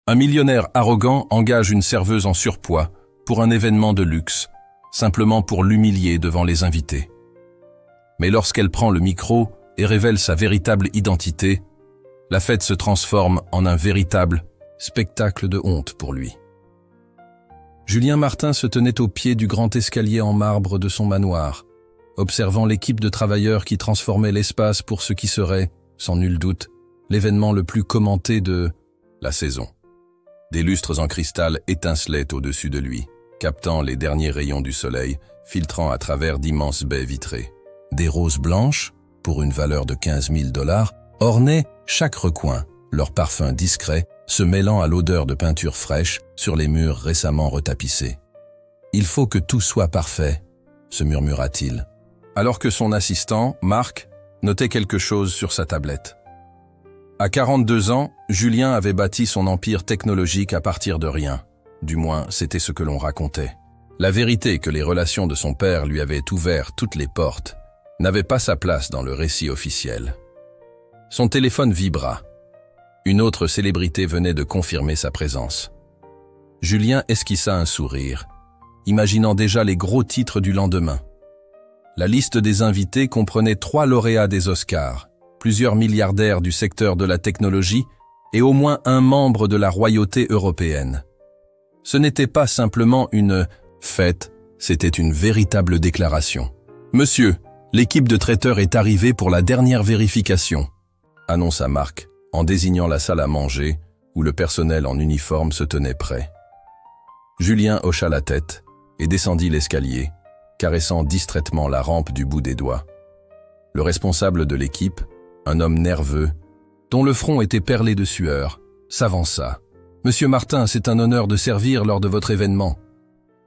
Un millionnaire arrogant engage une serveuse en surpoids pour un événement de luxe, simplement pour l'humilier devant les invités. Mais lorsqu'elle prend le micro et révèle sa véritable identité, la fête se transforme en un véritable spectacle de honte pour lui. Julien Martin se tenait au pied du grand escalier en marbre de son manoir, observant l'équipe de travailleurs qui transformait l'espace pour ce qui serait, sans nul doute, l'événement le plus commenté de la saison. Des lustres en cristal étincelaient au-dessus de lui, captant les derniers rayons du soleil, filtrant à travers d'immenses baies vitrées. Des roses blanches, pour une valeur de 15 000 $, ornaient chaque recoin, leur parfum discret se mêlant à l'odeur de peinture fraîche sur les murs récemment retapissés. « Il faut que tout soit parfait », se murmura-t-il, alors que son assistant, Marc, notait quelque chose sur sa tablette. À 42 ans, Julien avait bâti son empire technologique à partir de rien. Du moins, c'était ce que l'on racontait. La vérité que les relations de son père lui avaient ouvert toutes les portes n'avait pas sa place dans le récit officiel. Son téléphone vibra. Une autre célébrité venait de confirmer sa présence. Julien esquissa un sourire, imaginant déjà les gros titres du lendemain. La liste des invités comprenait 3 lauréats des Oscars, plusieurs milliardaires du secteur de la technologie et au moins un membre de la royauté européenne. Ce n'était pas simplement une fête, c'était une véritable déclaration. « Monsieur, l'équipe de traiteurs est arrivée pour la dernière vérification », annonça Marc, en désignant la salle à manger où le personnel en uniforme se tenait prêt. Julien hocha la tête et descendit l'escalier, caressant distraitement la rampe du bout des doigts. Le responsable de l'équipe, un homme nerveux, dont le front était perlé de sueur, s'avança. « Monsieur Martin, c'est un honneur de servir lors de votre événement.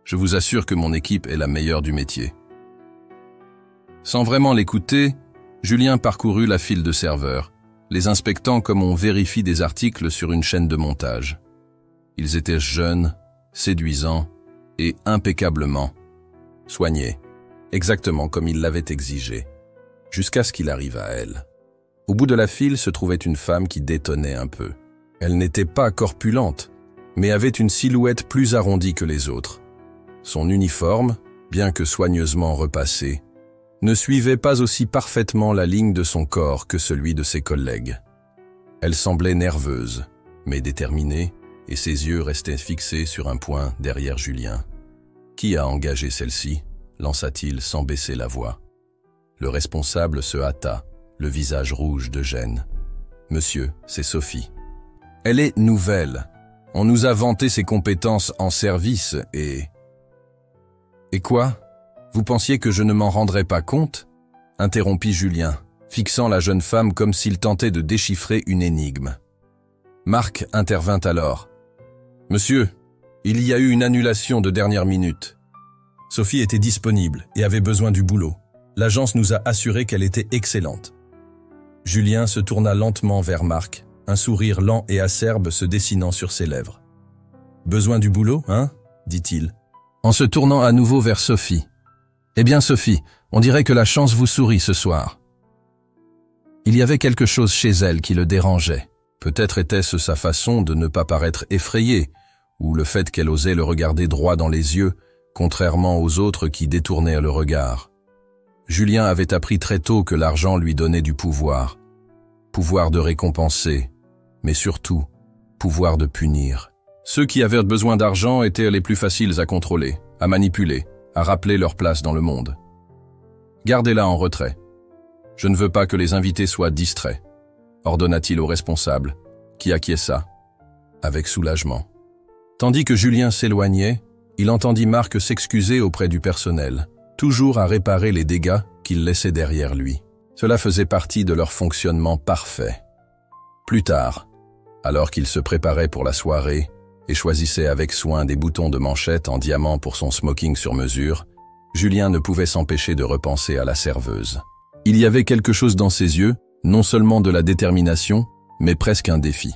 Je vous assure que mon équipe est la meilleure du métier. » Sans vraiment l'écouter, Julien parcourut la file de serveurs, les inspectant comme on vérifie des articles sur une chaîne de montage. Ils étaient jeunes, séduisants et impeccablement soignés, exactement comme il l'avait exigé, jusqu'à ce qu'il arrive à elle. Au bout de la file se trouvait une femme qui détonnait un peu. Elle n'était pas corpulente, mais avait une silhouette plus arrondie que les autres. Son uniforme, bien que soigneusement repassé, ne suivait pas aussi parfaitement la ligne de son corps que celui de ses collègues. Elle semblait nerveuse, mais déterminée, et ses yeux restaient fixés sur un point derrière Julien. « Qui a engagé celle-ci » lança-t-il sans baisser la voix. Le responsable se hâta, le visage rouge de gêne. « Monsieur, c'est Sophie. Elle est nouvelle. On nous a vanté ses compétences en service et... » « Et quoi ? Vous pensiez que je ne m'en rendrais pas compte ?» interrompit Julien, fixant la jeune femme comme s'il tentait de déchiffrer une énigme. Marc intervint alors. « Monsieur, il y a eu une annulation de dernière minute. Sophie était disponible et avait besoin du boulot. L'agence nous a assuré qu'elle était excellente. » Julien se tourna lentement vers Marc, un sourire lent et acerbe se dessinant sur ses lèvres. « Besoin du boulot, hein ?» dit-il, en se tournant à nouveau vers Sophie. « Eh bien Sophie, on dirait que la chance vous sourit ce soir. » Il y avait quelque chose chez elle qui le dérangeait. Peut-être était-ce sa façon de ne pas paraître effrayée, ou le fait qu'elle osait le regarder droit dans les yeux, contrairement aux autres qui détournaient le regard. Julien avait appris très tôt que l'argent lui donnait du pouvoir. Pouvoir de récompenser, mais surtout, pouvoir de punir. Ceux qui avaient besoin d'argent étaient les plus faciles à contrôler, à manipuler, à rappeler leur place dans le monde. Gardez-la en retrait. Je ne veux pas que les invités soient distraits, ordonna-t-il au responsable, qui acquiesça, avec soulagement. Tandis que Julien s'éloignait, il entendit Marc s'excuser auprès du personnel, toujours à réparer les dégâts qu'il laissait derrière lui. Cela faisait partie de leur fonctionnement parfait. Plus tard, alors qu'il se préparait pour la soirée et choisissait avec soin des boutons de manchette en diamant pour son smoking sur mesure, Julien ne pouvait s'empêcher de repenser à la serveuse. Il y avait quelque chose dans ses yeux, non seulement de la détermination, mais presque un défi.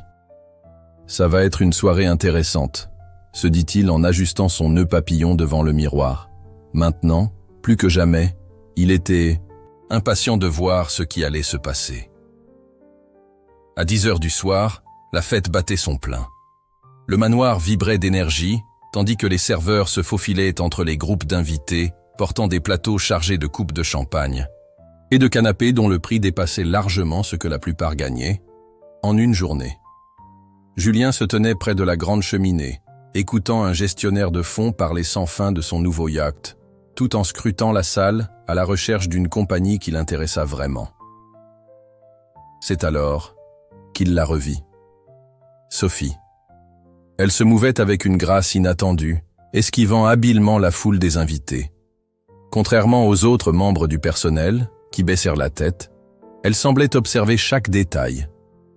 « Ça va être une soirée intéressante », se dit-il en ajustant son nœud papillon devant le miroir. Maintenant, plus que jamais, il était impatient de voir ce qui allait se passer. À 10 heures du soir, la fête battait son plein. Le manoir vibrait d'énergie, tandis que les serveurs se faufilaient entre les groupes d'invités, portant des plateaux chargés de coupes de champagne et de canapés dont le prix dépassait largement ce que la plupart gagnaient, en une journée. Julien se tenait près de la grande cheminée, écoutant un gestionnaire de fonds parler sans fin de son nouveau yacht, tout en scrutant la salle à la recherche d'une compagnie qui l'intéressa vraiment. C'est alors qu'il la revit. Sophie. Elle se mouvait avec une grâce inattendue, esquivant habilement la foule des invités. Contrairement aux autres membres du personnel, qui baissèrent la tête, elle semblait observer chaque détail,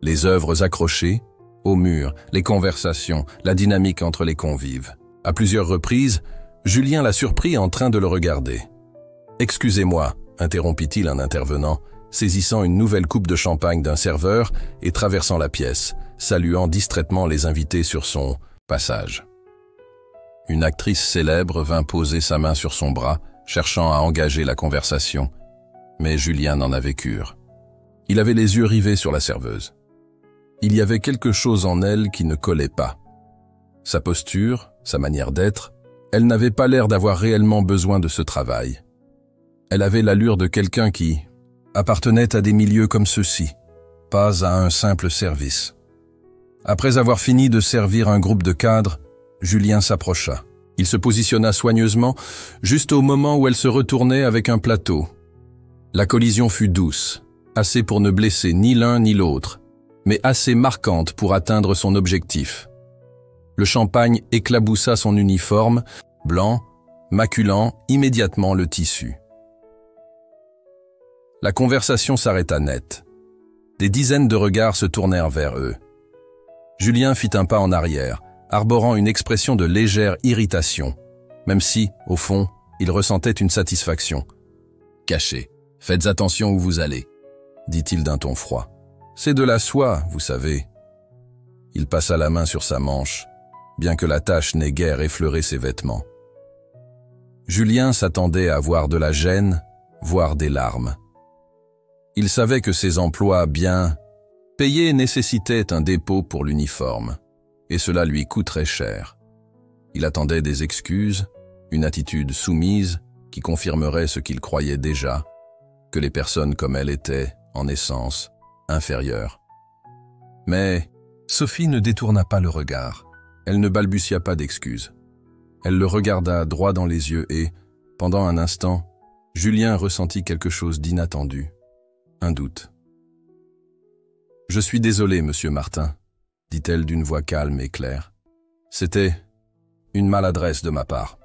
les œuvres accrochées, au mur, les conversations, la dynamique entre les convives. À plusieurs reprises, Julien la surprit en train de le regarder. « Excusez-moi », interrompit-il un intervenant, saisissant une nouvelle coupe de champagne d'un serveur et traversant la pièce, saluant distraitement les invités sur son passage. Une actrice célèbre vint poser sa main sur son bras, cherchant à engager la conversation, mais Julien n'en avait cure. Il avait les yeux rivés sur la serveuse. Il y avait quelque chose en elle qui ne collait pas. Sa posture, sa manière d'être, elle n'avait pas l'air d'avoir réellement besoin de ce travail. Elle avait l'allure de quelqu'un qui appartenait à des milieux comme ceux-ci, pas à un simple service. Après avoir fini de servir un groupe de cadres, Julien s'approcha. Il se positionna soigneusement, juste au moment où elle se retournait avec un plateau. La collision fut douce, assez pour ne blesser ni l'un ni l'autre, mais assez marquante pour atteindre son objectif. Le champagne éclaboussa son uniforme, blanc, maculant immédiatement le tissu. La conversation s'arrêta net. Des dizaines de regards se tournèrent vers eux. Julien fit un pas en arrière, arborant une expression de légère irritation, même si, au fond, il ressentait une satisfaction. « Cachez, faites attention où vous allez », dit-il d'un ton froid. « C'est de la soie, vous savez. » Il passa la main sur sa manche, bien que la tache n'ait guère effleuré ses vêtements. Julien s'attendait à voir de la gêne, voire des larmes. Il savait que ses emplois bien payés nécessitaient un dépôt pour l'uniforme, et cela lui coûterait cher. Il attendait des excuses, une attitude soumise qui confirmerait ce qu'il croyait déjà, que les personnes comme elle étaient, en essence, inférieures. Mais Sophie ne détourna pas le regard. Elle ne balbutia pas d'excuses. Elle le regarda droit dans les yeux et, pendant un instant, Julien ressentit quelque chose d'inattendu, un doute. « Je suis désolé, monsieur Martin », dit-elle d'une voix calme et claire. « C'était une maladresse de ma part. »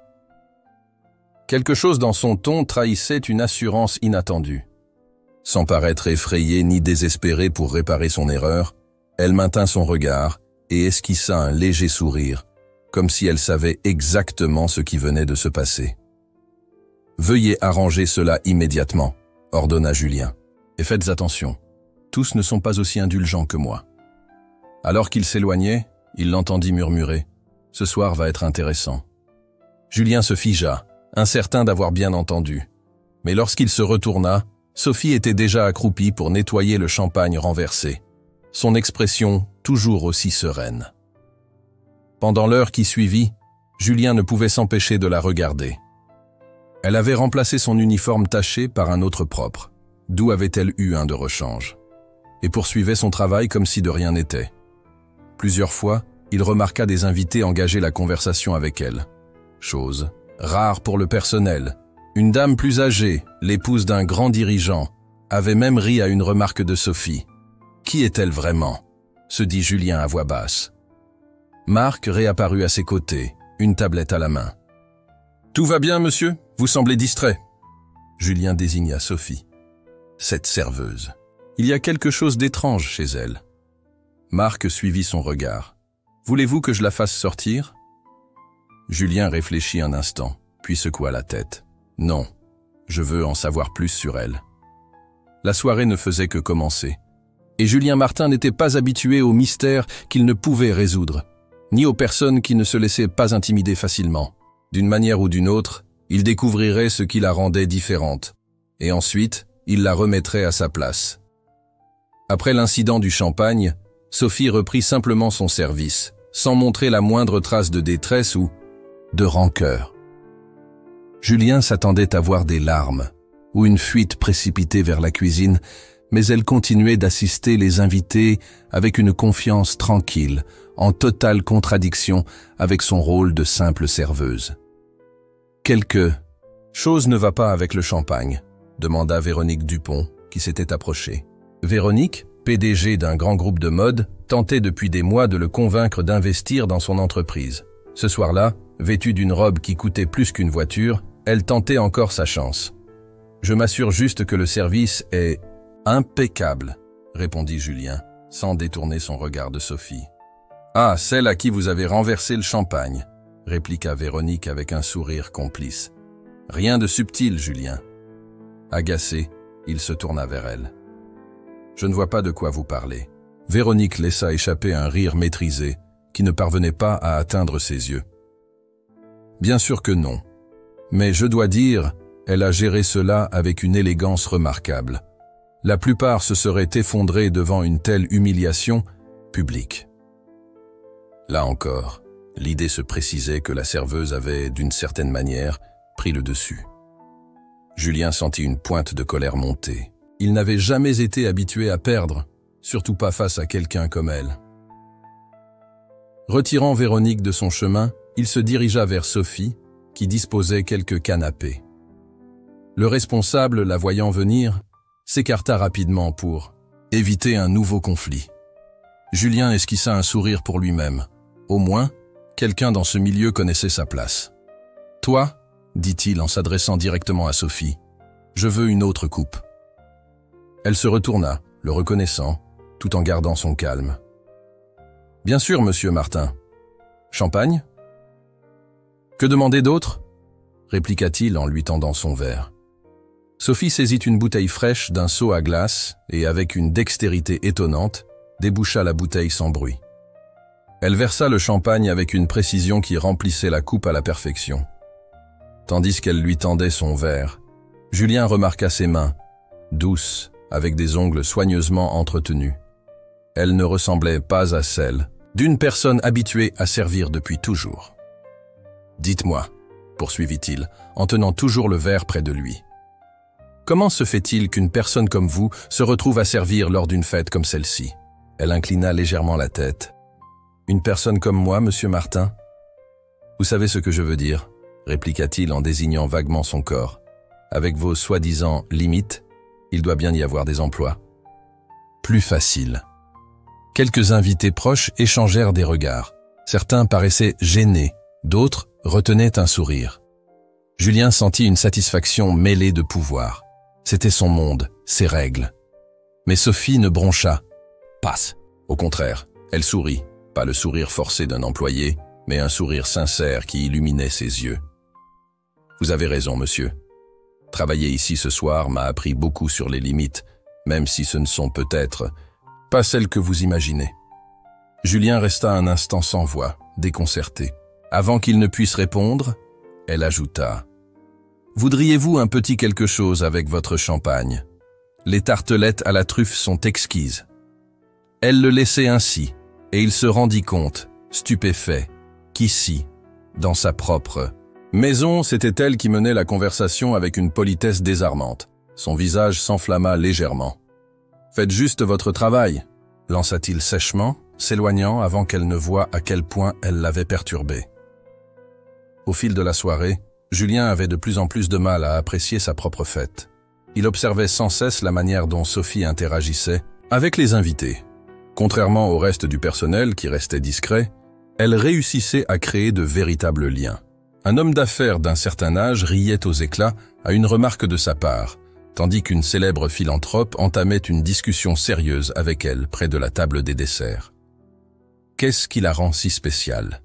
Quelque chose dans son ton trahissait une assurance inattendue. Sans paraître effrayée ni désespérée pour réparer son erreur, elle maintint son regard et esquissa un léger sourire, comme si elle savait exactement ce qui venait de se passer. « Veuillez arranger cela immédiatement », ordonna Julien. « Et faites attention, tous ne sont pas aussi indulgents que moi. » Alors qu'il s'éloignait, il l'entendit murmurer « Ce soir va être intéressant. » Julien se figea, incertain d'avoir bien entendu. Mais lorsqu'il se retourna, Sophie était déjà accroupie pour nettoyer le champagne renversé, son expression toujours aussi sereine. Pendant l'heure qui suivit, Julien ne pouvait s'empêcher de la regarder. Elle avait remplacé son uniforme taché par un autre propre. D'où avait-elle eu un de rechange? Et poursuivait son travail comme si de rien n'était. Plusieurs fois, il remarqua des invités engager la conversation avec elle. Chose rare pour le personnel. Une dame plus âgée, l'épouse d'un grand dirigeant, avait même ri à une remarque de Sophie. « Qui est-elle vraiment ?» se dit Julien à voix basse. Marc réapparut à ses côtés, une tablette à la main. « Tout va bien, monsieur? Vous semblez distrait. » Julien désigna Sophie. Cette serveuse. Il y a quelque chose d'étrange chez elle. Marc suivit son regard. « Voulez-vous que je la fasse sortir ?» Julien réfléchit un instant, puis secoua la tête. « Non, je veux en savoir plus sur elle. » La soirée ne faisait que commencer. Et Julien Martin n'était pas habitué aux mystères qu'il ne pouvait résoudre, ni aux personnes qui ne se laissaient pas intimider facilement. D'une manière ou d'une autre, il découvrirait ce qui la rendait différente, et ensuite, il la remettrait à sa place. Après l'incident du champagne, Sophie reprit simplement son service, sans montrer la moindre trace de détresse ou de rancœur. Julien s'attendait à voir des larmes ou une fuite précipitée vers la cuisine, mais elle continuait d'assister les invités avec une confiance tranquille, en totale contradiction avec son rôle de simple serveuse. « Quelque chose ne va pas avec le champagne ?» demanda Véronique Dupont, qui s'était approchée. Véronique, PDG d'un grand groupe de mode, tentait depuis des mois de le convaincre d'investir dans son entreprise. Ce soir-là, vêtue d'une robe qui coûtait plus qu'une voiture, elle tentait encore sa chance. « Je m'assure juste que le service est impeccable », répondit Julien, sans détourner son regard de Sophie. « Ah, celle à qui vous avez renversé le champagne », répliqua Véronique avec un sourire complice. « Rien de subtil, Julien. » Agacé, il se tourna vers elle. « Je ne vois pas de quoi vous parlez. » Véronique laissa échapper un rire maîtrisé qui ne parvenait pas à atteindre ses yeux. « Bien sûr que non. Mais je dois dire, elle a géré cela avec une élégance remarquable. La plupart se seraient effondrés devant une telle humiliation publique. » Là encore, l'idée se précisait que la serveuse avait, d'une certaine manière, pris le dessus. Julien sentit une pointe de colère monter. Il n'avait jamais été habitué à perdre, surtout pas face à quelqu'un comme elle. Retirant Véronique de son chemin, il se dirigea vers Sophie, qui disposait quelques canapés. Le responsable, la voyant venir, s'écarta rapidement pour éviter un nouveau conflit. Julien esquissa un sourire pour lui-même. Au moins, quelqu'un dans ce milieu connaissait sa place. « Toi, » dit-il en s'adressant directement à Sophie, « je veux une autre coupe. » Elle se retourna, le reconnaissant, tout en gardant son calme. « Bien sûr, monsieur Martin. Champagne ? » « Que demander d'autre ?» répliqua-t-il en lui tendant son verre. Sophie saisit une bouteille fraîche d'un seau à glace et, avec une dextérité étonnante, déboucha la bouteille sans bruit. Elle versa le champagne avec une précision qui remplissait la coupe à la perfection. Tandis qu'elle lui tendait son verre, Julien remarqua ses mains, douces, avec des ongles soigneusement entretenus. Elle ne ressemblait pas à celle d'une personne habituée à servir depuis toujours. « Dites-moi, » poursuivit-il, en tenant toujours le verre près de lui. « Comment se fait-il qu'une personne comme vous se retrouve à servir lors d'une fête comme celle-ci » Elle inclina légèrement la tête. « Une personne comme moi, monsieur Martin ? Vous savez ce que je veux dire, » répliqua-t-il en désignant vaguement son corps. « Avec vos soi-disant limites, il doit bien y avoir des emplois. » Plus facile. Quelques invités proches échangèrent des regards. Certains paraissaient gênés, d'autres retenaient un sourire. Julien sentit une satisfaction mêlée de pouvoir. C'était son monde, ses règles. Mais Sophie ne broncha. Passe. Au contraire, elle sourit, pas le sourire forcé d'un employé, mais un sourire sincère qui illuminait ses yeux. Vous avez raison, monsieur. Travailler ici ce soir m'a appris beaucoup sur les limites, même si ce ne sont peut-être pas celles que vous imaginez. Julien resta un instant sans voix, déconcerté. Avant qu'il ne puisse répondre, elle ajouta « Voudriez-vous un petit quelque chose avec votre champagne ? Les tartelettes à la truffe sont exquises. » Elle le laissait ainsi, et il se rendit compte, stupéfait, qu'ici, dans sa propre maison, c'était elle qui menait la conversation avec une politesse désarmante. Son visage s'enflamma légèrement. « Faites juste votre travail », lança-t-il sèchement, s'éloignant avant qu'elle ne voie à quel point elle l'avait perturbé. Au fil de la soirée, Julien avait de plus en plus de mal à apprécier sa propre fête. Il observait sans cesse la manière dont Sophie interagissait avec les invités. Contrairement au reste du personnel qui restait discret, elle réussissait à créer de véritables liens. Un homme d'affaires d'un certain âge riait aux éclats à une remarque de sa part, tandis qu'une célèbre philanthrope entamait une discussion sérieuse avec elle près de la table des desserts. « Qu'est-ce qui la rend si spéciale ?»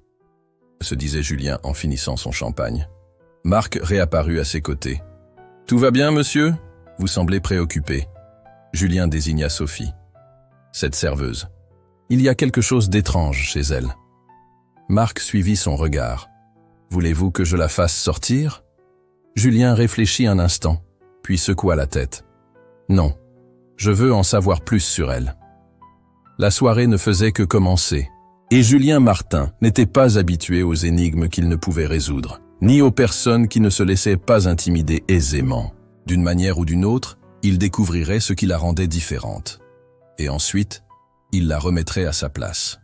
se disait Julien en finissant son champagne. Marc réapparut à ses côtés. « Tout va bien, monsieur ? Vous semblez préoccupé. » Julien désigna Sophie. Cette serveuse. Il y a quelque chose d'étrange chez elle. Marc suivit son regard. « Voulez-vous que je la fasse sortir ?» Julien réfléchit un instant, puis secoua la tête. « Non, je veux en savoir plus sur elle. » La soirée ne faisait que commencer. Et Julien Martin n'était pas habitué aux énigmes qu'il ne pouvait résoudre, ni aux personnes qui ne se laissaient pas intimider aisément. D'une manière ou d'une autre, il découvrirait ce qui la rendait différente. Et ensuite, il la remettrait à sa place.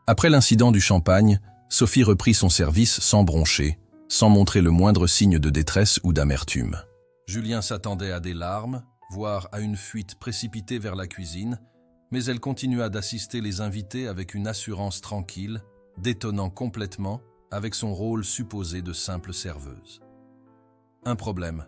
Après l'incident du champagne, Sophie reprit son service sans broncher, sans montrer le moindre signe de détresse ou d'amertume. Julien s'attendait à des larmes, voire à une fuite précipitée vers la cuisine, mais elle continua d'assister les invités avec une assurance tranquille, détonnant complètement avec son rôle supposé de simple serveuse. Un problème.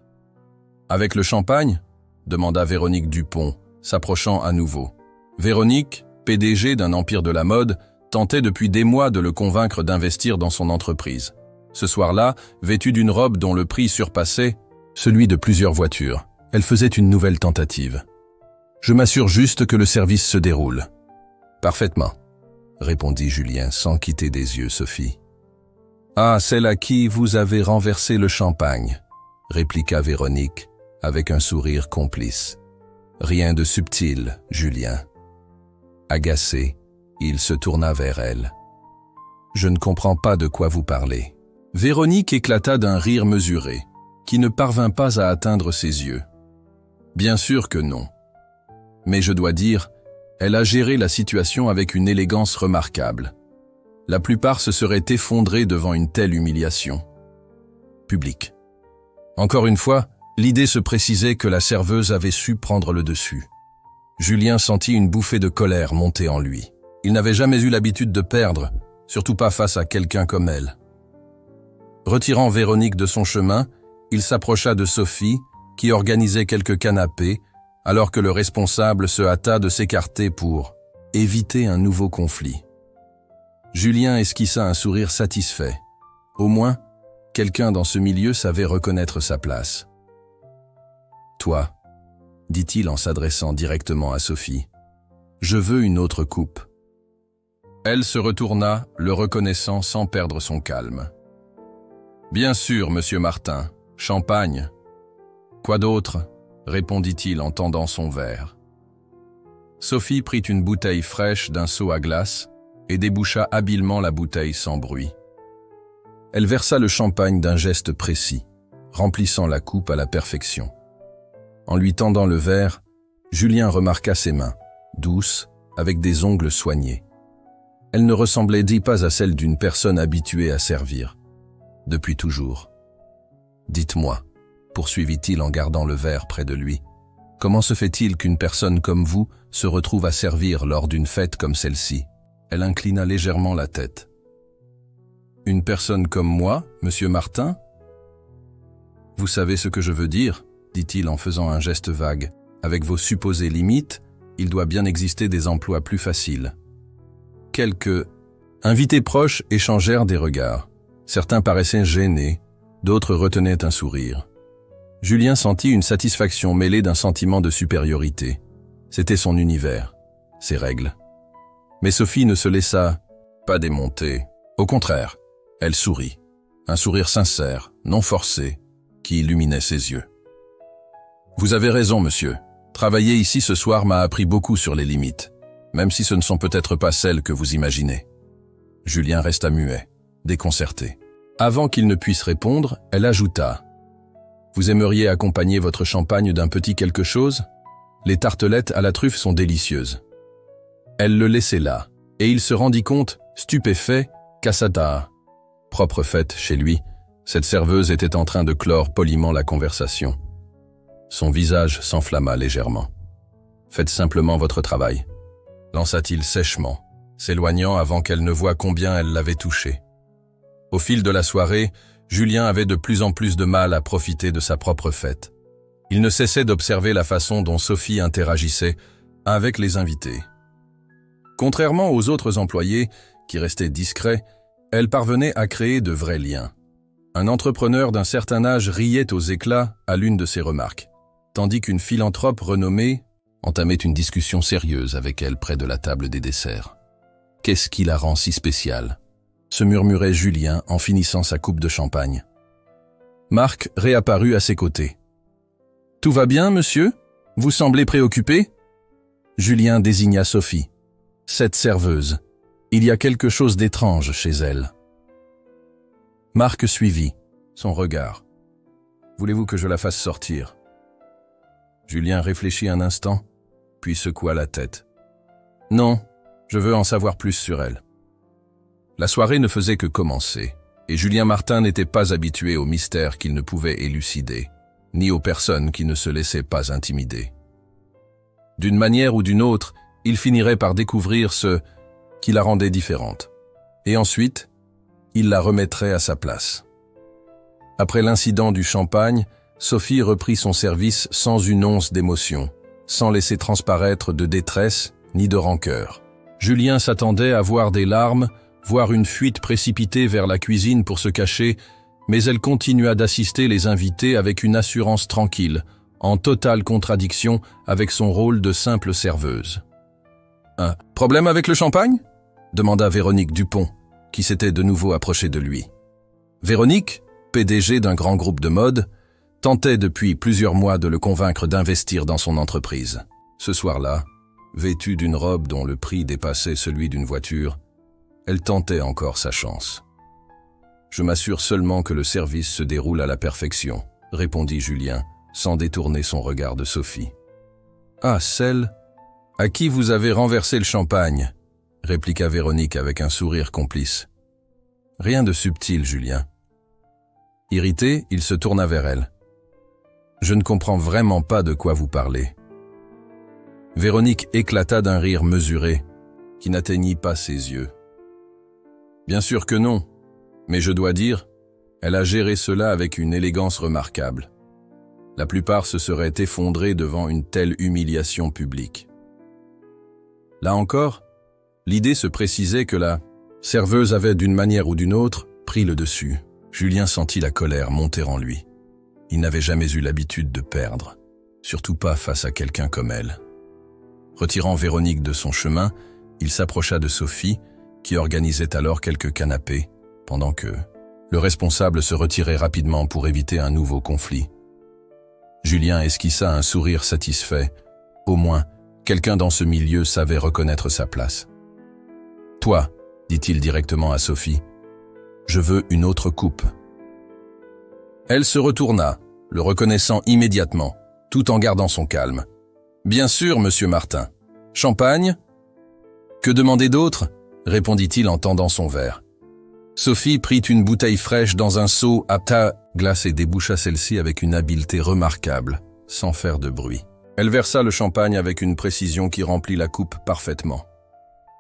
Avec le champagne ? Demanda Véronique Dupont, s'approchant à nouveau. Véronique, PDG d'un empire de la mode, tentait depuis des mois de le convaincre d'investir dans son entreprise. Ce soir-là, vêtue d'une robe dont le prix surpassait celui de plusieurs voitures, elle faisait une nouvelle tentative. « Je m'assure juste que le service se déroule. »« Parfaitement, » répondit Julien sans quitter des yeux Sophie. « Ah, celle à qui vous avez renversé le champagne, » répliqua Véronique avec un sourire complice. Rien de subtil, Julien. Agacé, il se tourna vers elle. « Je ne comprends pas de quoi vous parlez. » Véronique éclata d'un rire mesuré, qui ne parvint pas à atteindre ses yeux. Bien sûr que non. Mais je dois dire, elle a géré la situation avec une élégance remarquable. La plupart se seraient effondrés devant une telle humiliation. Public. Encore une fois, l'idée se précisait que la serveuse avait su prendre le dessus. Julien sentit une bouffée de colère monter en lui. Il n'avait jamais eu l'habitude de perdre, surtout pas face à quelqu'un comme elle. Retirant Véronique de son chemin, il s'approcha de Sophie, qui organisait quelques canapés, alors que le responsable se hâta de s'écarter pour éviter un nouveau conflit. Julien esquissa un sourire satisfait. Au moins, quelqu'un dans ce milieu savait reconnaître sa place. « Toi, » dit-il en s'adressant directement à Sophie, « je veux une autre coupe. » Elle se retourna, le reconnaissant sans perdre son calme. « Bien sûr, monsieur Martin, champagne. »« Quoi d'autre ?» répondit-il en tendant son verre. Sophie prit une bouteille fraîche d'un seau à glace et déboucha habilement la bouteille sans bruit. Elle versa le champagne d'un geste précis, remplissant la coupe à la perfection. En lui tendant le verre, Julien remarqua ses mains, douces, avec des ongles soignés. Elle ne ressemblait pas à celle d'une personne habituée à servir. Depuis toujours. « Dites-moi, » poursuivit-il en gardant le verre près de lui, « comment se fait-il qu'une personne comme vous se retrouve à servir lors d'une fête comme celle-ci » Elle inclina légèrement la tête. « Une personne comme moi, monsieur Martin ?»« Vous savez ce que je veux dire ?» dit-il en faisant un geste vague. « Avec vos supposées limites, il doit bien exister des emplois plus faciles. » Quelques invités proches échangèrent des regards. Certains paraissaient gênés, d'autres retenaient un sourire. Julien sentit une satisfaction mêlée d'un sentiment de supériorité. C'était son univers, ses règles. Mais Sophie ne se laissa pas démonter. Au contraire, elle sourit. Un sourire sincère, non forcé, qui illuminait ses yeux. « Vous avez raison, monsieur. Travailler ici ce soir m'a appris beaucoup sur les limites, même si ce ne sont peut-être pas celles que vous imaginez. » Julien resta muet, déconcerté. Avant qu'il ne puisse répondre, elle ajouta « Vous aimeriez accompagner votre champagne d'un petit quelque chose ? Les tartelettes à la truffe sont délicieuses. » Elle le laissait là, et il se rendit compte, stupéfait, qu'à sa propre fête chez lui, cette serveuse était en train de clore poliment la conversation. Son visage s'enflamma légèrement. « Faites simplement votre travail », lança-t-il sèchement, s'éloignant avant qu'elle ne voie combien elle l'avait touché. Au fil de la soirée, Julien avait de plus en plus de mal à profiter de sa propre fête. Il ne cessait d'observer la façon dont Sophie interagissait avec les invités. Contrairement aux autres employés, qui restaient discrets, elle parvenait à créer de vrais liens. Un entrepreneur d'un certain âge riait aux éclats à l'une de ses remarques, tandis qu'une philanthrope renommée entamait une discussion sérieuse avec elle près de la table des desserts. « Qu'est-ce qui la rend si spéciale ?» se murmurait Julien en finissant sa coupe de champagne. Marc réapparut à ses côtés. « Tout va bien, monsieur ? Vous semblez préoccupé ?» Julien désigna Sophie. « Cette serveuse. Il y a quelque chose d'étrange chez elle. Marc suivit, son regard. Voulez-vous que je la fasse sortir? Julien réfléchit un instant, puis secoua la tête. Non, je veux en savoir plus sur elle. La soirée ne faisait que commencer, et Julien Martin n'était pas habitué aux mystères qu'il ne pouvait élucider, ni aux personnes qui ne se laissaient pas intimider. D'une manière ou d'une autre, il finirait par découvrir ce qui la rendait différente. Et ensuite, il la remettrait à sa place. Après l'incident du champagne, Sophie reprit son service sans une once d'émotion, sans laisser transparaître de détresse ni de rancœur. Julien s'attendait à voir des larmes, voir une fuite précipitée vers la cuisine pour se cacher, mais elle continua d'assister les invités avec une assurance tranquille, en totale contradiction avec son rôle de simple serveuse. « Un problème avec le champagne ?» demanda Véronique Dupont, qui s'était de nouveau approchée de lui. Véronique, PDG d'un grand groupe de mode, tentait depuis plusieurs mois de le convaincre d'investir dans son entreprise. Ce soir-là, vêtue d'une robe dont le prix dépassait celui d'une voiture, elle tentait encore sa chance. « Je m'assure seulement que le service se déroule à la perfection », répondit Julien, sans détourner son regard de Sophie. « Ah, celle à qui vous avez renversé le champagne », répliqua Véronique avec un sourire complice. « Rien de subtil, Julien. » Irrité, il se tourna vers elle. « Je ne comprends vraiment pas de quoi vous parlez. » Véronique éclata d'un rire mesuré, qui n'atteignit pas ses yeux. « Bien sûr que non, mais je dois dire, elle a géré cela avec une élégance remarquable. La plupart se seraient effondrés devant une telle humiliation publique. » Là encore, l'idée se précisait que la serveuse avait d'une manière ou d'une autre pris le dessus. Julien sentit la colère monter en lui. Il n'avait jamais eu l'habitude de perdre, surtout pas face à quelqu'un comme elle. Retirant Véronique de son chemin, il s'approcha de Sophie, qui organisait alors quelques canapés, pendant que le responsable se retirait rapidement pour éviter un nouveau conflit. Julien esquissa un sourire satisfait. Au moins, quelqu'un dans ce milieu savait reconnaître sa place. « Toi, dit-il directement à Sophie, je veux une autre coupe. » Elle se retourna, le reconnaissant immédiatement, tout en gardant son calme. « Bien sûr, monsieur Martin. Champagne ? » « Que demander d'autre ?» répondit-il en tendant son verre. Sophie prit une bouteille fraîche dans un seau à glace et déboucha celle-ci avec une habileté remarquable, sans faire de bruit. Elle versa le champagne avec une précision qui remplit la coupe parfaitement.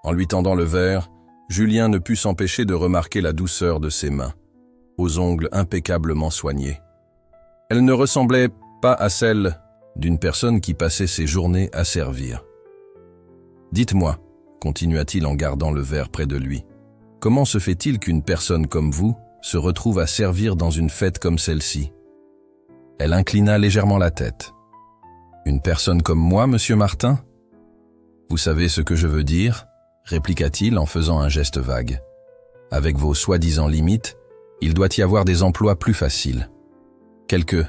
En lui tendant le verre, Julien ne put s'empêcher de remarquer la douceur de ses mains, aux ongles impeccablement soignés. Elle ne ressemblait pas à celle d'une personne qui passait ses journées à servir. « Dites-moi, » continua-t-il en gardant le verre près de lui, « comment se fait-il qu'une personne comme vous se retrouve à servir dans une fête comme celle-ci » Elle inclina légèrement la tête. « Une personne comme moi, monsieur Martin ? Vous savez ce que je veux dire ?» répliqua-t-il en faisant un geste vague. « Avec vos soi-disant limites, il doit y avoir des emplois plus faciles. » Quelques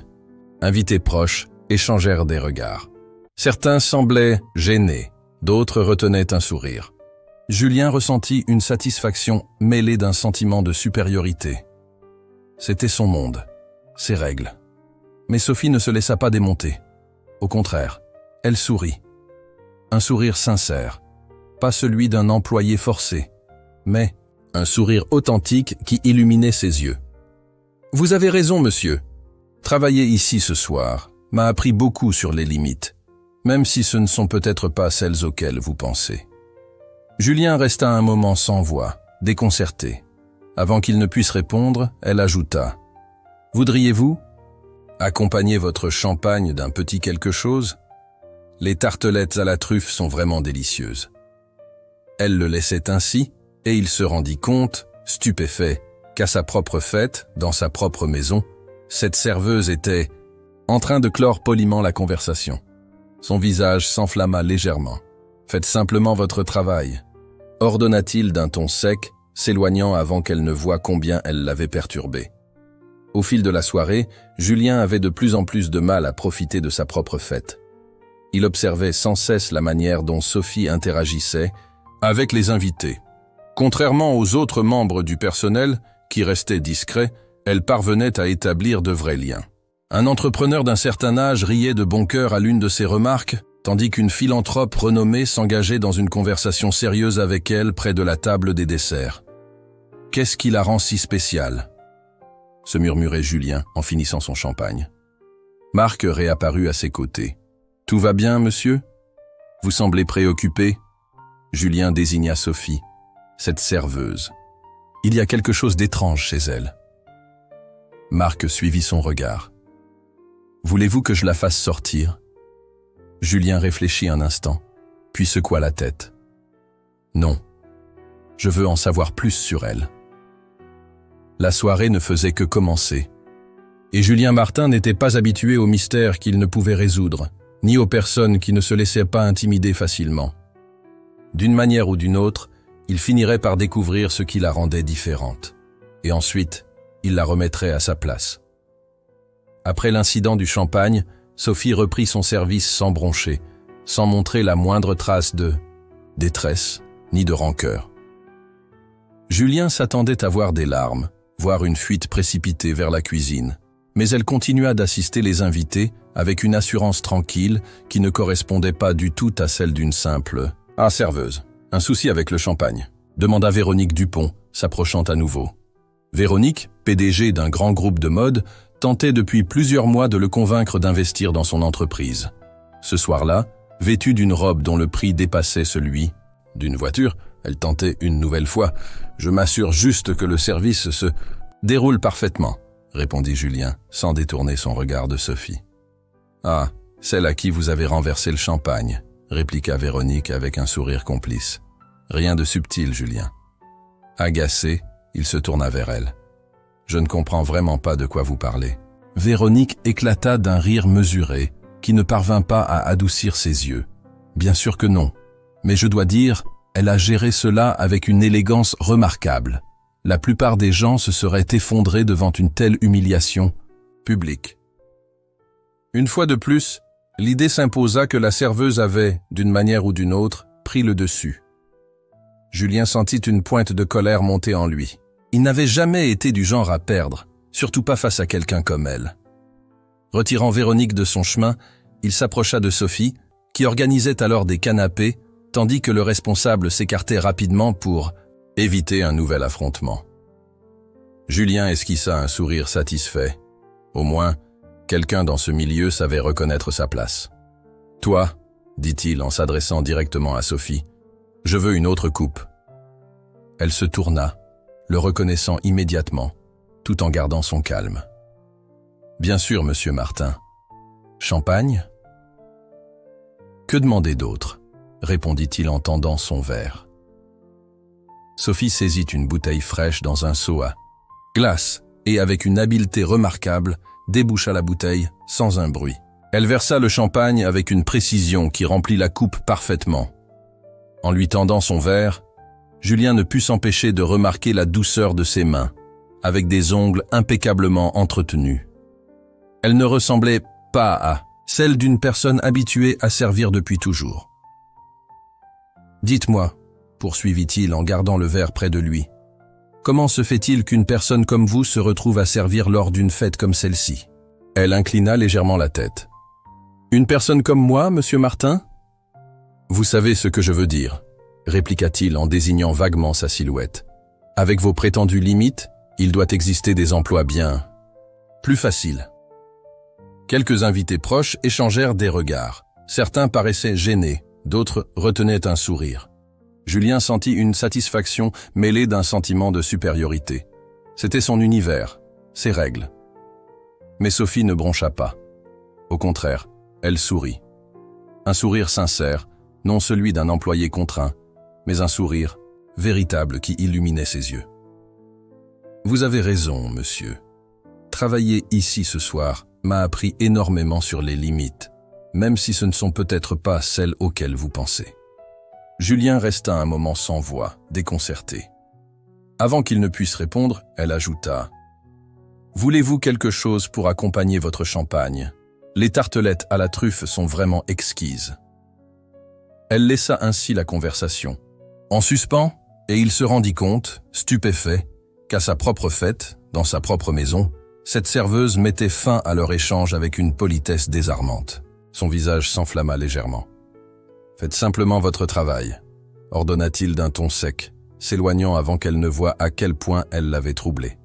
invités proches échangèrent des regards. Certains semblaient gênés, d'autres retenaient un sourire. Julien ressentit une satisfaction mêlée d'un sentiment de supériorité. C'était son monde, ses règles. Mais Sophie ne se laissa pas démonter. Au contraire, elle sourit. Un sourire sincère, pas celui d'un employé forcé, mais un sourire authentique qui illuminait ses yeux. « Vous avez raison, monsieur. Travailler ici ce soir m'a appris beaucoup sur les limites, même si ce ne sont peut-être pas celles auxquelles vous pensez. » Julien resta un moment sans voix, déconcerté. Avant qu'il ne puisse répondre, elle ajouta « Voudriez-vous accompagner votre champagne d'un petit quelque chose ? Les tartelettes à la truffe sont vraiment délicieuses. » Elle le laissait ainsi, et il se rendit compte, stupéfait, qu'à sa propre fête, dans sa propre maison, cette serveuse était en train de clore poliment la conversation. Son visage s'enflamma légèrement. « Faites simplement votre travail », ordonna-t-il d'un ton sec, s'éloignant avant qu'elle ne voie combien elle l'avait perturbé. Au fil de la soirée, Julien avait de plus en plus de mal à profiter de sa propre fête. Il observait sans cesse la manière dont Sophie interagissait avec les invités. Contrairement aux autres membres du personnel, qui restaient discrets, elle parvenait à établir de vrais liens. Un entrepreneur d'un certain âge riait de bon cœur à l'une de ses remarques, tandis qu'une philanthrope renommée s'engageait dans une conversation sérieuse avec elle près de la table des desserts. « Qu'est-ce qui la rend si spéciale ?» se murmurait Julien en finissant son champagne. Marc réapparut à ses côtés. « Tout va bien, monsieur ? Vous semblez préoccupé ?» Julien désigna Sophie, cette serveuse. Il y a quelque chose d'étrange chez elle. Marc suivit son regard. « Voulez-vous que je la fasse sortir ?» Julien réfléchit un instant, puis secoua la tête. « Non, je veux en savoir plus sur elle. » La soirée ne faisait que commencer. Et Julien Martin n'était pas habitué aux mystères qu'il ne pouvait résoudre, ni aux personnes qui ne se laissaient pas intimider facilement. D'une manière ou d'une autre, il finirait par découvrir ce qui la rendait différente. Et ensuite, il la remettrait à sa place. Après l'incident du champagne, Sophie reprit son service sans broncher, sans montrer la moindre trace de détresse ni de rancœur. Julien s'attendait à voir des larmes, voire une fuite précipitée vers la cuisine, mais elle continua d'assister les invités avec une assurance tranquille qui ne correspondait pas du tout à celle d'une simple « Ah, serveuse, un souci avec le champagne », demanda Véronique Dupont, s'approchant à nouveau. Véronique, PDG d'un grand groupe de mode, tentait depuis plusieurs mois de le convaincre d'investir dans son entreprise. Ce soir-là, vêtue d'une robe dont le prix dépassait celui d'une voiture, elle tentait une nouvelle fois. « Je m'assure juste que le service se déroule parfaitement », répondit Julien, sans détourner son regard de Sophie. « Ah, celle à qui vous avez renversé le champagne », répliqua Véronique avec un sourire complice. « Rien de subtil, Julien. » Agacé, il se tourna vers elle. « Je ne comprends vraiment pas de quoi vous parlez. » Véronique éclata d'un rire mesuré, qui ne parvint pas à adoucir ses yeux. « Bien sûr que non. Mais je dois dire, elle a géré cela avec une élégance remarquable. La plupart des gens se seraient effondrés devant une telle humiliation publique. » Une fois de plus, l'idée s'imposa que la serveuse avait, d'une manière ou d'une autre, pris le dessus. Julien sentit une pointe de colère monter en lui. Il n'avait jamais été du genre à perdre, surtout pas face à quelqu'un comme elle. Retirant Véronique de son chemin, il s'approcha de Sophie, qui organisait alors des canapés, tandis que le responsable s'écartait rapidement pour éviter un nouvel affrontement. Julien esquissa un sourire satisfait. Au moins, quelqu'un dans ce milieu savait reconnaître sa place. « Toi, » dit-il en s'adressant directement à Sophie, « je veux une autre coupe. » Elle se tourna, le reconnaissant immédiatement, tout en gardant son calme. « Bien sûr, monsieur Martin. Champagne ? » « Que demander d'autre ?» répondit-il en tendant son verre. Sophie saisit une bouteille fraîche dans un seau à glace et, avec une habileté remarquable, déboucha la bouteille sans un bruit. Elle versa le champagne avec une précision qui remplit la coupe parfaitement. En lui tendant son verre, Julien ne put s'empêcher de remarquer la douceur de ses mains, avec des ongles impeccablement entretenus. Elle ne ressemblait pas à celle d'une personne habituée à servir depuis toujours. « Dites-moi, » poursuivit-il en gardant le verre près de lui, « comment se fait-il qu'une personne comme vous se retrouve à servir lors d'une fête comme celle-ci » Elle inclina légèrement la tête. « Une personne comme moi, monsieur Martin ?»« Vous savez ce que je veux dire, » répliqua-t-il en désignant vaguement sa silhouette. « Avec vos prétendues limites, il doit exister des emplois bien plus faciles. » Quelques invités proches échangèrent des regards. Certains paraissaient gênés, d'autres retenaient un sourire. Julien sentit une satisfaction mêlée d'un sentiment de supériorité. C'était son univers, ses règles. Mais Sophie ne broncha pas. Au contraire, elle sourit. Un sourire sincère, non celui d'un employé contraint, mais un sourire véritable qui illuminait ses yeux. « Vous avez raison, monsieur. Travailler ici ce soir m'a appris énormément sur les limites, même si ce ne sont peut-être pas celles auxquelles vous pensez. » Julien resta un moment sans voix, déconcerté. Avant qu'il ne puisse répondre, elle ajouta « Voulez-vous quelque chose pour accompagner votre champagne ? Les tartelettes à la truffe sont vraiment exquises. » Elle laissa ainsi la conversation. En suspens, Et il se rendit compte, stupéfait, qu'à sa propre fête, dans sa propre maison, cette serveuse mettait fin à leur échange avec une politesse désarmante. Son visage s'enflamma légèrement. « Faites simplement votre travail », ordonna-t-il d'un ton sec, s'éloignant avant qu'elle ne voie à quel point elle l'avait troublé.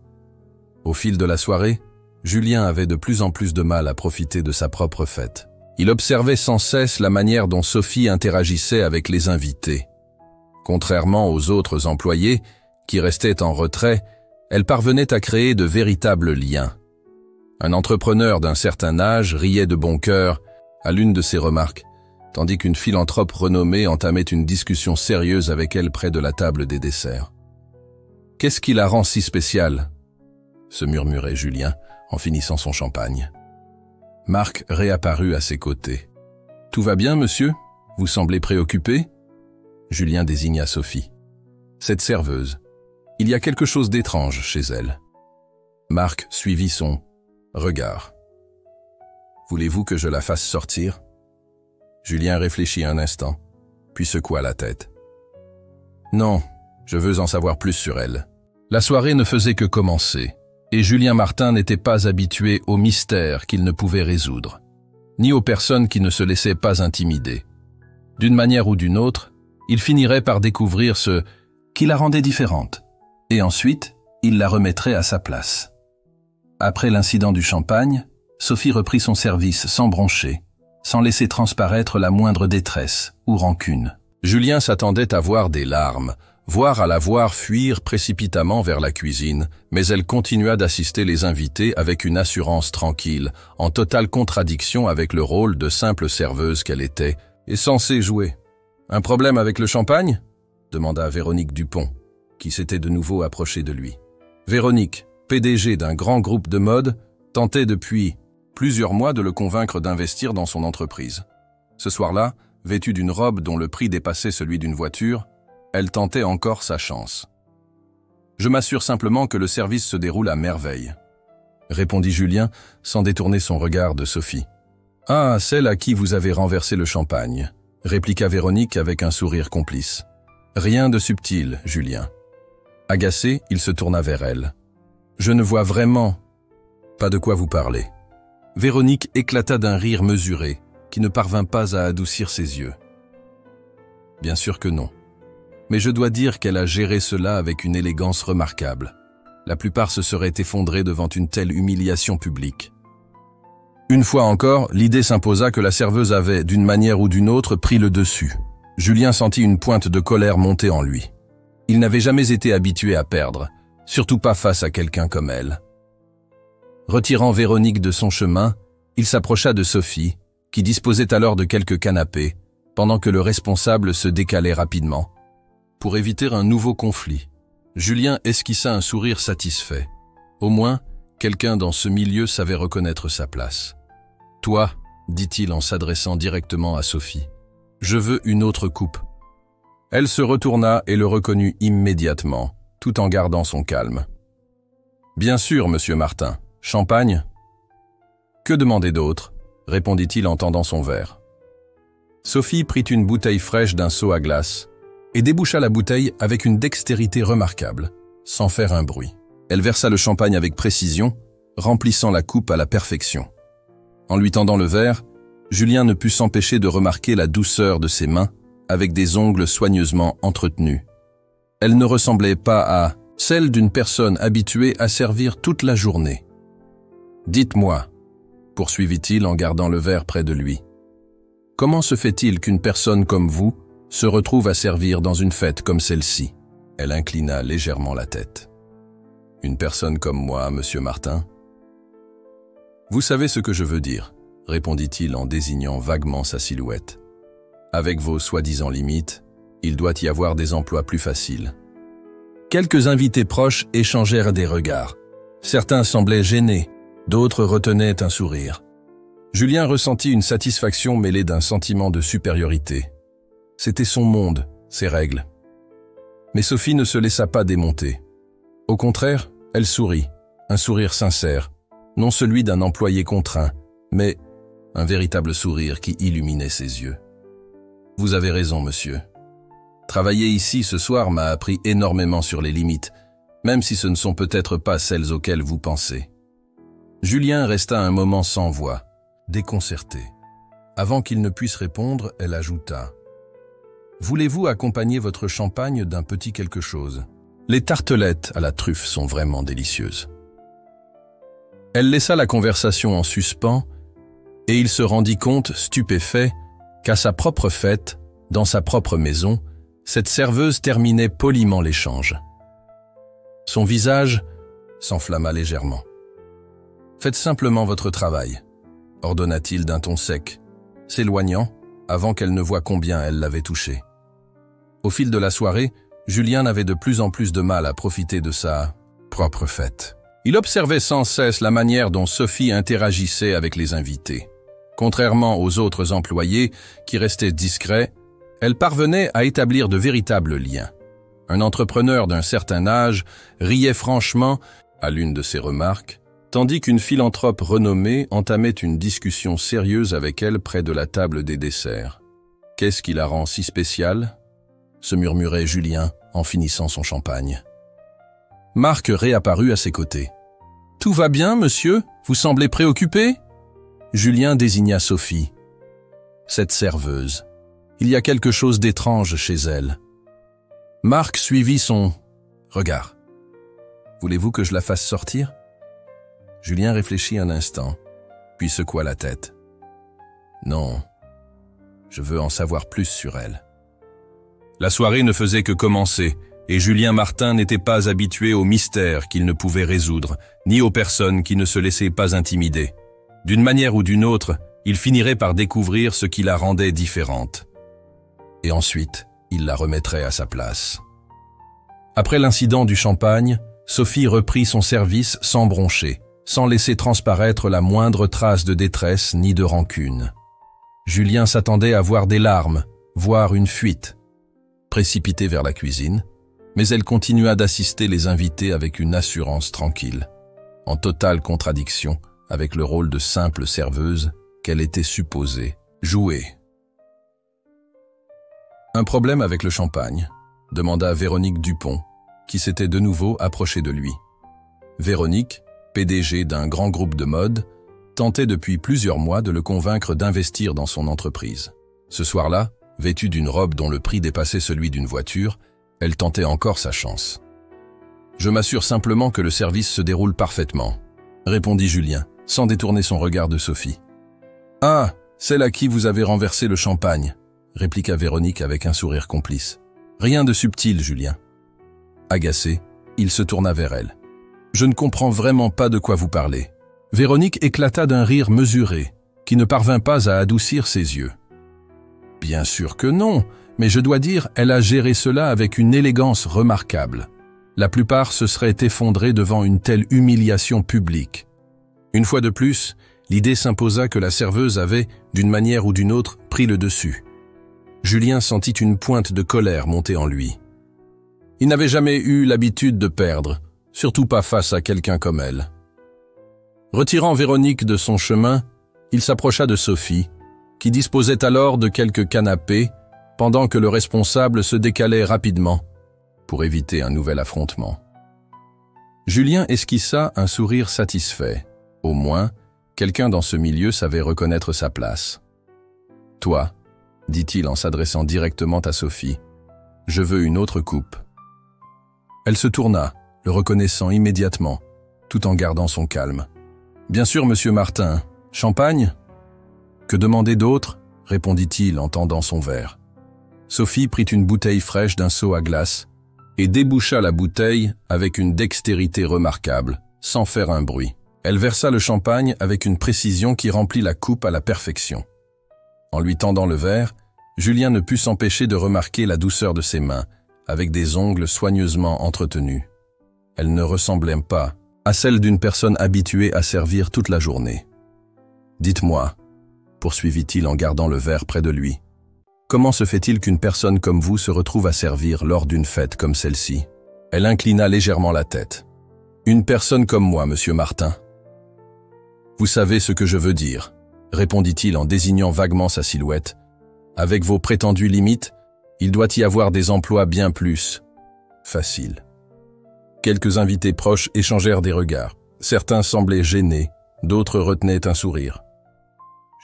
Au fil de la soirée, Julien avait de plus en plus de mal à profiter de sa propre fête. Il observait sans cesse la manière dont Sophie interagissait avec les invités. Contrairement aux autres employés, qui restaient en retrait, elle parvenait à créer de véritables liens. Un entrepreneur d'un certain âge riait de bon cœur à l'une de ses remarques, tandis qu'une philanthrope renommée entamait une discussion sérieuse avec elle près de la table des desserts. « Qu'est-ce qui la rend si spéciale ?» se murmurait Julien en finissant son champagne. Marc réapparut à ses côtés. « Tout va bien, monsieur? Vous semblez préoccupé ?» Julien désigna Sophie. « Cette serveuse. Il y a quelque chose d'étrange chez elle. » Marc suivit son regard. « Voulez-vous que je la fasse sortir ?» Julien réfléchit un instant, puis secoua la tête. « Non, je veux en savoir plus sur elle. » La soirée ne faisait que commencer, et Julien Martin n'était pas habitué aux mystères qu'il ne pouvait résoudre, ni aux personnes qui ne se laissaient pas intimider. D'une manière ou d'une autre, il finirait par découvrir ce qui la rendait différente, et ensuite, il la remettrait à sa place. Après l'incident du champagne, Sophie reprit son service sans broncher, sans laisser transparaître la moindre détresse ou rancune. Julien s'attendait à voir des larmes, voire à la voir fuir précipitamment vers la cuisine, mais elle continua d'assister les invités avec une assurance tranquille, en totale contradiction avec le rôle de simple serveuse qu'elle était, et censée jouer. « Un problème avec le champagne ?» demanda Véronique Dupont, qui s'était de nouveau approchée de lui. Véronique, PDG d'un grand groupe de mode, tentait depuis plusieurs mois de le convaincre d'investir dans son entreprise. Ce soir-là, vêtue d'une robe dont le prix dépassait celui d'une voiture, elle tentait encore sa chance. « Je m'assure simplement que le service se déroule à merveille », répondit Julien sans détourner son regard de Sophie. « Ah, celle à qui vous avez renversé le champagne », répliqua Véronique avec un sourire complice. « Rien de subtil, Julien. » Agacé, il se tourna vers elle. « Je ne vois vraiment pas de quoi vous parlez. » Véronique éclata d'un rire mesuré, qui ne parvint pas à adoucir ses yeux. « Bien sûr que non. Mais je dois dire qu'elle a géré cela avec une élégance remarquable. La plupart se seraient effondrés devant une telle humiliation publique. » Une fois encore, l'idée s'imposa que la serveuse avait, d'une manière ou d'une autre, pris le dessus. Julien sentit une pointe de colère monter en lui. Il n'avait jamais été habitué à perdre, surtout pas face à quelqu'un comme elle. Retirant Véronique de son chemin, il s'approcha de Sophie, qui disposait alors de quelques canapés, pendant que le responsable se décalait rapidement. Pour éviter un nouveau conflit, Julien esquissa un sourire satisfait. Au moins, quelqu'un dans ce milieu savait reconnaître sa place. « Toi, » dit-il en s'adressant directement à Sophie, « je veux une autre coupe. » Elle se retourna et le reconnut immédiatement, tout en gardant son calme. « Bien sûr, monsieur Martin. Champagne ?»« Que demander d'autre ?» répondit-il en tendant son verre. Sophie prit une bouteille fraîche d'un seau à glace et déboucha la bouteille avec une dextérité remarquable, sans faire un bruit. Elle versa le champagne avec précision, remplissant la coupe à la perfection. En lui tendant le verre, Julien ne put s'empêcher de remarquer la douceur de ses mains, avec des ongles soigneusement entretenus. Elle ne ressemblait pas à celle d'une personne habituée à servir toute la journée. « Dites-moi, » poursuivit-il en gardant le verre près de lui, « comment se fait-il qu'une personne comme vous se retrouve à servir dans une fête comme celle-ci » Elle inclina légèrement la tête. « Une personne comme moi, monsieur Martin ?» « Vous savez ce que je veux dire, » répondit-il en désignant vaguement sa silhouette. « Avec vos soi-disant limites, il doit y avoir des emplois plus faciles. » Quelques invités proches échangèrent des regards. Certains semblaient gênés, d'autres retenaient un sourire. Julien ressentit une satisfaction mêlée d'un sentiment de supériorité. C'était son monde, ses règles. Mais Sophie ne se laissa pas démonter. Au contraire, elle sourit, un sourire sincère, non celui d'un employé contraint, mais un véritable sourire qui illuminait ses yeux. « Vous avez raison, monsieur. Travailler ici ce soir m'a appris énormément sur les limites, même si ce ne sont peut-être pas celles auxquelles vous pensez. » Julien resta un moment sans voix, déconcerté. Avant qu'il ne puisse répondre, elle ajouta « Voulez-vous accompagner votre champagne d'un petit quelque chose ? Les tartelettes à la truffe sont vraiment délicieuses. » Elle laissa la conversation en suspens et il se rendit compte, stupéfait, qu'à sa propre fête, dans sa propre maison, cette serveuse terminait poliment l'échange. Son visage s'enflamma légèrement. « Faites simplement votre travail », ordonna-t-il d'un ton sec, s'éloignant avant qu'elle ne voie combien elle l'avait touché. Au fil de la soirée, Julien avait de plus en plus de mal à profiter de sa propre fête. Il observait sans cesse la manière dont Sophie interagissait avec les invités. Contrairement aux autres employés qui restaient discrets, elle parvenait à établir de véritables liens. Un entrepreneur d'un certain âge riait franchement à l'une de ses remarques, tandis qu'une philanthrope renommée entamait une discussion sérieuse avec elle près de la table des desserts. « Qu'est-ce qui la rend si spéciale ?» se murmurait Julien en finissant son champagne. Marc réapparut à ses côtés. « Tout va bien, monsieur ? Vous semblez préoccupé ?» Julien désigna Sophie. Cette serveuse. Il y a quelque chose d'étrange chez elle. Marc suivit son regard. « Voulez-vous que je la fasse sortir ?» Julien réfléchit un instant, puis secoua la tête. « Non, je veux en savoir plus sur elle. » La soirée ne faisait que commencer, et Julien Martin n'était pas habitué aux mystères qu'il ne pouvait résoudre, ni aux personnes qui ne se laissaient pas intimider. D'une manière ou d'une autre, il finirait par découvrir ce qui la rendait différente. Et ensuite, il la remettrait à sa place. Après l'incident du champagne, Sophie reprit son service sans broncher, sans laisser transparaître la moindre trace de détresse ni de rancune. Julien s'attendait à voir des larmes, voire une fuite. Précipitée vers la cuisine, mais elle continua d'assister les invités avec une assurance tranquille, en totale contradiction avec le rôle de simple serveuse qu'elle était supposée jouer. « Un problème avec le champagne ?» demanda Véronique Dupont, qui s'était de nouveau approchée de lui. Véronique, PDG d'un grand groupe de mode, tentait depuis plusieurs mois de le convaincre d'investir dans son entreprise. Ce soir-là, vêtue d'une robe dont le prix dépassait celui d'une voiture, elle tentait encore sa chance. « Je m'assure simplement que le service se déroule parfaitement », répondit Julien, sans détourner son regard de Sophie. « Ah, celle à qui vous avez renversé le champagne », répliqua Véronique avec un sourire complice. « Rien de subtil, Julien. » Agacé, il se tourna vers elle. « Je ne comprends vraiment pas de quoi vous parlez. » Véronique éclata d'un rire mesuré, qui ne parvint pas à adoucir ses yeux. « Bien sûr que non, mais je dois dire, elle a géré cela avec une élégance remarquable. La plupart se seraient effondrés devant une telle humiliation publique. Une fois de plus, l'idée s'imposa que la serveuse avait, d'une manière ou d'une autre, pris le dessus. Julien sentit une pointe de colère monter en lui. Il n'avait jamais eu l'habitude de perdre, surtout pas face à quelqu'un comme elle. Retirant Véronique de son chemin, il s'approcha de Sophie, qui disposait alors de quelques canapés, pendant que le responsable se décalait rapidement pour éviter un nouvel affrontement. Julien esquissa un sourire satisfait. Au moins, quelqu'un dans ce milieu savait reconnaître sa place. « Toi, » dit-il en s'adressant directement à Sophie, « je veux une autre coupe. » Elle se tourna, le reconnaissant immédiatement, tout en gardant son calme. « Bien sûr, monsieur Martin. Champagne ?»« Que demander d'autre ?» répondit-il en tendant son verre. Sophie prit une bouteille fraîche d'un seau à glace et déboucha la bouteille avec une dextérité remarquable, sans faire un bruit. Elle versa le champagne avec une précision qui remplit la coupe à la perfection. En lui tendant le verre, Julien ne put s'empêcher de remarquer la douceur de ses mains, avec des ongles soigneusement entretenus. Elle ne ressemblait pas à celle d'une personne habituée à servir toute la journée. « Dites-moi, » poursuivit-il en gardant le verre près de lui, « comment se fait-il qu'une personne comme vous se retrouve à servir lors d'une fête comme celle-ci » Elle inclina légèrement la tête. « Une personne comme moi, monsieur Martin. » « Vous savez ce que je veux dire, » répondit-il en désignant vaguement sa silhouette. « Avec vos prétendues limites, Il doit y avoir des emplois bien plus faciles. Quelques invités proches échangèrent des regards. Certains semblaient gênés, d'autres retenaient un sourire.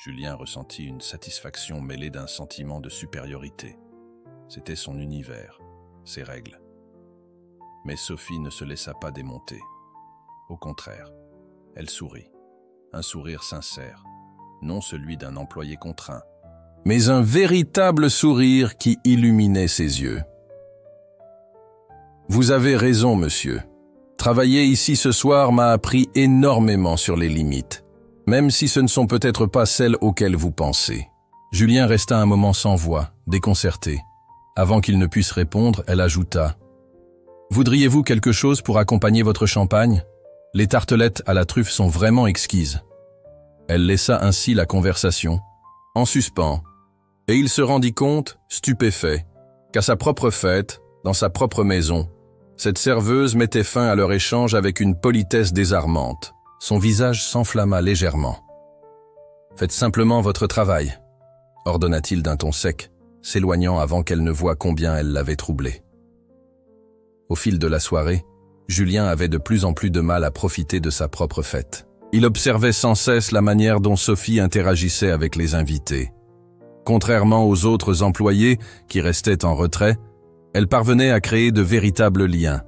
Julien ressentit une satisfaction mêlée d'un sentiment de supériorité. C'était son univers, ses règles. Mais Sophie ne se laissa pas démonter. Au contraire, elle sourit. Un sourire sincère, non celui d'un employé contraint, mais un véritable sourire qui illuminait ses yeux. « Vous avez raison, monsieur. Travailler ici ce soir m'a appris énormément sur les limites, même si ce ne sont peut-être pas celles auxquelles vous pensez. » Julien resta un moment sans voix, déconcerté. Avant qu'il ne puisse répondre, elle ajouta « Voudriez-vous quelque chose pour accompagner votre champagne ? Les tartelettes à la truffe sont vraiment exquises. » Elle laissa ainsi la conversation, en suspens, et il se rendit compte, stupéfait, qu'à sa propre fête, dans sa propre maison, cette serveuse mettait fin à leur échange avec une politesse désarmante. Son visage s'enflamma légèrement. « Faites simplement votre travail », ordonna-t-il d'un ton sec, s'éloignant avant qu'elle ne voie combien elle l'avait troublé. Au fil de la soirée, Julien avait de plus en plus de mal à profiter de sa propre fête. Il observait sans cesse la manière dont Sophie interagissait avec les invités. Contrairement aux autres employés qui restaient en retrait, elle parvenait à créer de véritables liens.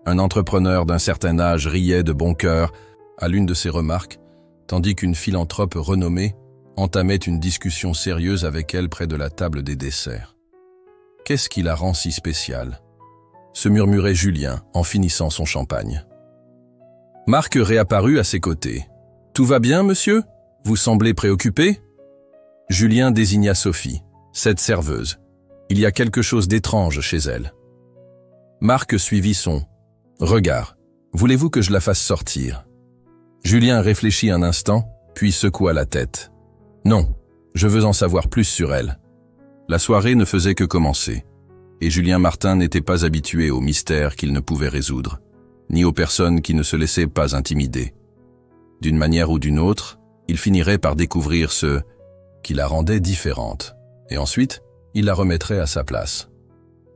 Un entrepreneur d'un certain âge riait de bon cœur à l'une de ses remarques, tandis qu'une philanthrope renommée entamait une discussion sérieuse avec elle près de la table des desserts. « Qu'est-ce qui la rend si spéciale ?» se murmurait Julien en finissant son champagne. Marc réapparut à ses côtés. « Tout va bien, monsieur ? Vous semblez préoccupé ?» Julien désigna Sophie, cette serveuse. Il y a quelque chose d'étrange chez elle. Marc suivit son regard. « Voulez-vous que je la fasse sortir ?» Julien réfléchit un instant, puis secoua la tête. « Non, je veux en savoir plus sur elle. » La soirée ne faisait que commencer, et Julien Martin n'était pas habitué aux mystères qu'il ne pouvait résoudre, ni aux personnes qui ne se laissaient pas intimider. D'une manière ou d'une autre, il finirait par découvrir ce qui la rendait différente, et ensuite, il la remettrait à sa place.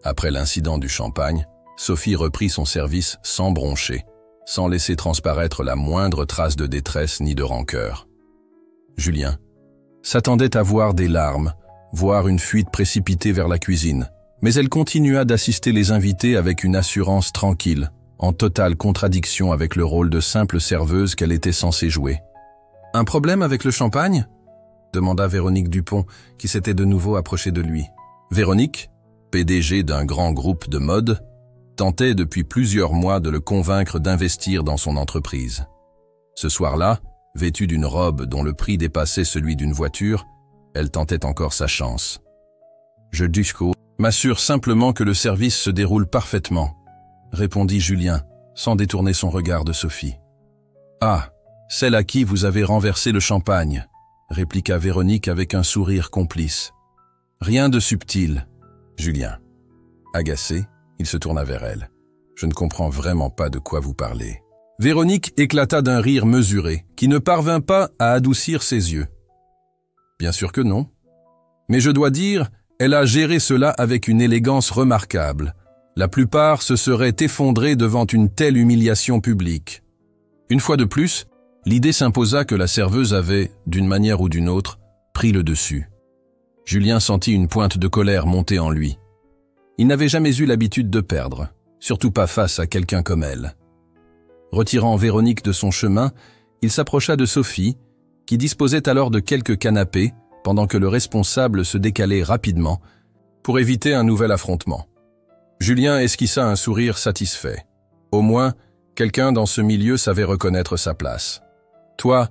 Après l'incident du champagne, Sophie reprit son service sans broncher, sans laisser transparaître la moindre trace de détresse ni de rancœur. Julien s'attendait à voir des larmes, voire une fuite précipitée vers la cuisine, mais elle continua d'assister les invités avec une assurance tranquille, en totale contradiction avec le rôle de simple serveuse qu'elle était censée jouer. « Un problème avec le champagne ?» demanda Véronique Dupont, qui s'était de nouveau approchée de lui. Véronique, PDG d'un grand groupe de mode, tentait depuis plusieurs mois de le convaincre d'investir dans son entreprise. Ce soir-là, vêtue d'une robe dont le prix dépassait celui d'une voiture, elle tentait encore sa chance. « Je m'assure simplement que le service se déroule parfaitement, » répondit Julien, sans détourner son regard de Sophie. « Ah, celle à qui vous avez renversé le champagne » répliqua Véronique avec un sourire complice. « Rien de subtil, Julien. » Agacé, il se tourna vers elle. « Je ne comprends vraiment pas de quoi vous parlez. » Véronique éclata d'un rire mesuré, qui ne parvint pas à adoucir ses yeux. « Bien sûr que non. Mais je dois dire, elle a géré cela avec une élégance remarquable. La plupart se seraient effondrés devant une telle humiliation publique. » Une fois de plus, l'idée s'imposa que la serveuse avait, d'une manière ou d'une autre, pris le dessus. Julien sentit une pointe de colère monter en lui. Il n'avait jamais eu l'habitude de perdre, surtout pas face à quelqu'un comme elle. Retirant Véronique de son chemin, il s'approcha de Sophie, qui disposait alors de quelques canapés, pendant que le responsable se décalait rapidement pour éviter un nouvel affrontement. Julien esquissa un sourire satisfait. Au moins, quelqu'un dans ce milieu savait reconnaître sa place. « Toi, »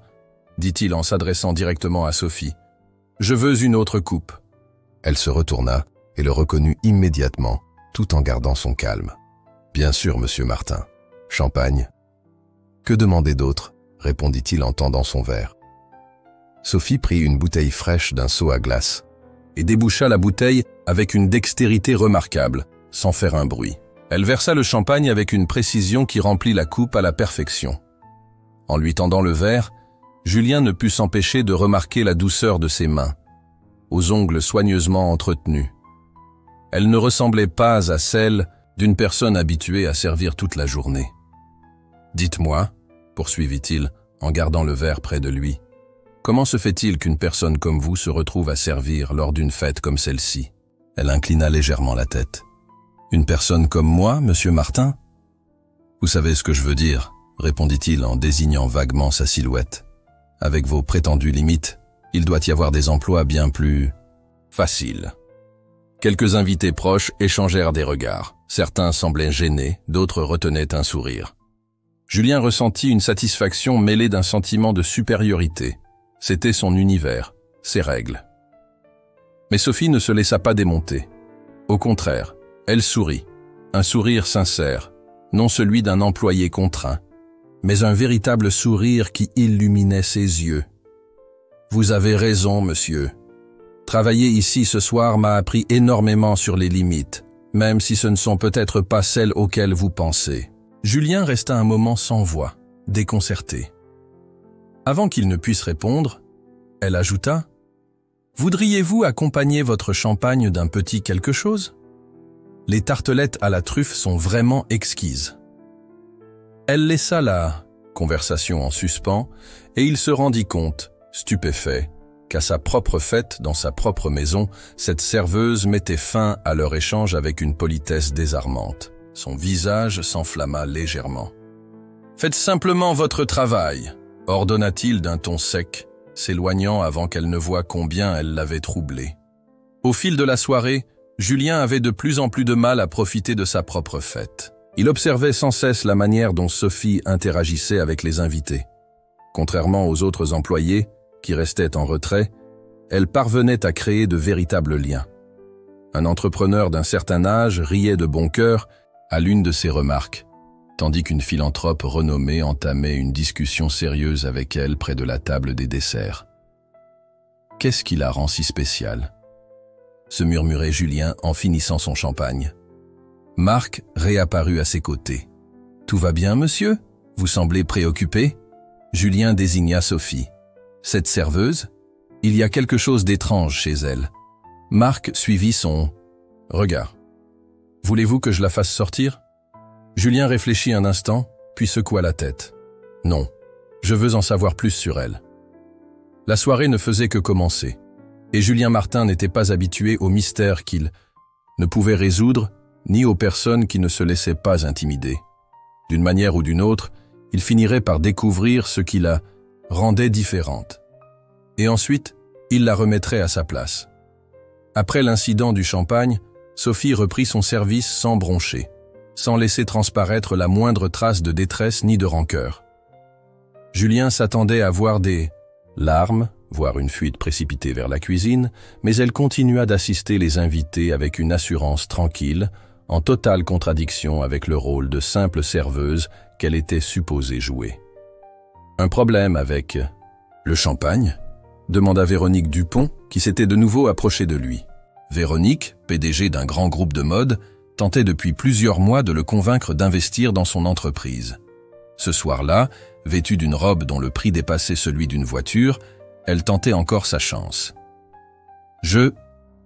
dit-il en s'adressant directement à Sophie, « je veux une autre coupe. » Elle se retourna et le reconnut immédiatement, tout en gardant son calme. « Bien sûr, monsieur Martin. Champagne. »« Que demander d'autre ?» répondit-il en tendant son verre. Sophie prit une bouteille fraîche d'un seau à glace et déboucha la bouteille avec une dextérité remarquable, sans faire un bruit. Elle versa le champagne avec une précision qui remplit la coupe à la perfection. En lui tendant le verre, Julien ne put s'empêcher de remarquer la douceur de ses mains, aux ongles soigneusement entretenus. Elle ne ressemblait pas à celle d'une personne habituée à servir toute la journée. « Dites-moi, » poursuivit-il en gardant le verre près de lui, « comment se fait-il qu'une personne comme vous se retrouve à servir lors d'une fête comme celle-ci » Elle inclina légèrement la tête. « Une personne comme moi, monsieur Martin ?»« Vous savez ce que je veux dire, » répondit-il en désignant vaguement sa silhouette. « Avec vos prétendues limites, il doit y avoir des emplois bien plus faciles. » Quelques invités proches échangèrent des regards. Certains semblaient gênés, d'autres retenaient un sourire. Julien ressentit une satisfaction mêlée d'un sentiment de supériorité. C'était son univers, ses règles. Mais Sophie ne se laissa pas démonter. Au contraire, elle sourit, un sourire sincère, non celui d'un employé contraint, mais un véritable sourire qui illuminait ses yeux. « Vous avez raison, monsieur. Travailler ici ce soir m'a appris énormément sur les limites, même si ce ne sont peut-être pas celles auxquelles vous pensez. » Julien resta un moment sans voix, déconcerté. Avant qu'il ne puisse répondre, elle ajouta « Voudriez-vous accompagner votre champagne d'un petit quelque chose ? Les tartelettes à la truffe sont vraiment exquises. » Elle laissa la conversation en suspens et il se rendit compte, stupéfait, qu'à sa propre fête, dans sa propre maison, cette serveuse mettait fin à leur échange avec une politesse désarmante. Son visage s'enflamma légèrement. « Faites simplement votre travail », ordonna-t-il d'un ton sec, s'éloignant avant qu'elle ne voie combien elle l'avait troublé. Au fil de la soirée, Julien avait de plus en plus de mal à profiter de sa propre fête. Il observait sans cesse la manière dont Sophie interagissait avec les invités. Contrairement aux autres employés, qui restaient en retrait, elle parvenait à créer de véritables liens. Un entrepreneur d'un certain âge riait de bon cœur à l'une de ses remarques, tandis qu'une philanthrope renommée entamait une discussion sérieuse avec elle près de la table des desserts. « Qu'est-ce qui la rend si spéciale ?» se murmurait Julien en finissant son champagne. Marc réapparut à ses côtés. « Tout va bien, monsieur ? Vous semblez préoccupé ?» Julien désigna Sophie. « Cette serveuse ? Il y a quelque chose d'étrange chez elle. » Marc suivit son regard. « Voulez-vous que je la fasse sortir ?» Julien réfléchit un instant, puis secoua la tête. « Non, je veux en savoir plus sur elle. » La soirée ne faisait que commencer, et Julien Martin n'était pas habitué aux mystères qu'il ne pouvait résoudre, ni aux personnes qui ne se laissaient pas intimider. D'une manière ou d'une autre, il finirait par découvrir ce qui la rendait différente. Et ensuite, il la remettrait à sa place. Après l'incident du champagne, Sophie reprit son service sans broncher, sans laisser transparaître la moindre trace de détresse ni de rancœur. Julien s'attendait à voir des larmes, voire une fuite précipitée vers la cuisine, mais elle continua d'assister les invités avec une assurance tranquille, en totale contradiction avec le rôle de simple serveuse qu'elle était supposée jouer. « Un problème avec le champagne ?» demanda Véronique Dupont, qui s'était de nouveau approchée de lui. Véronique, PDG d'un grand groupe de mode, tentait depuis plusieurs mois de le convaincre d'investir dans son entreprise. Ce soir-là, vêtue d'une robe dont le prix dépassait celui d'une voiture, elle tentait encore sa chance. « Je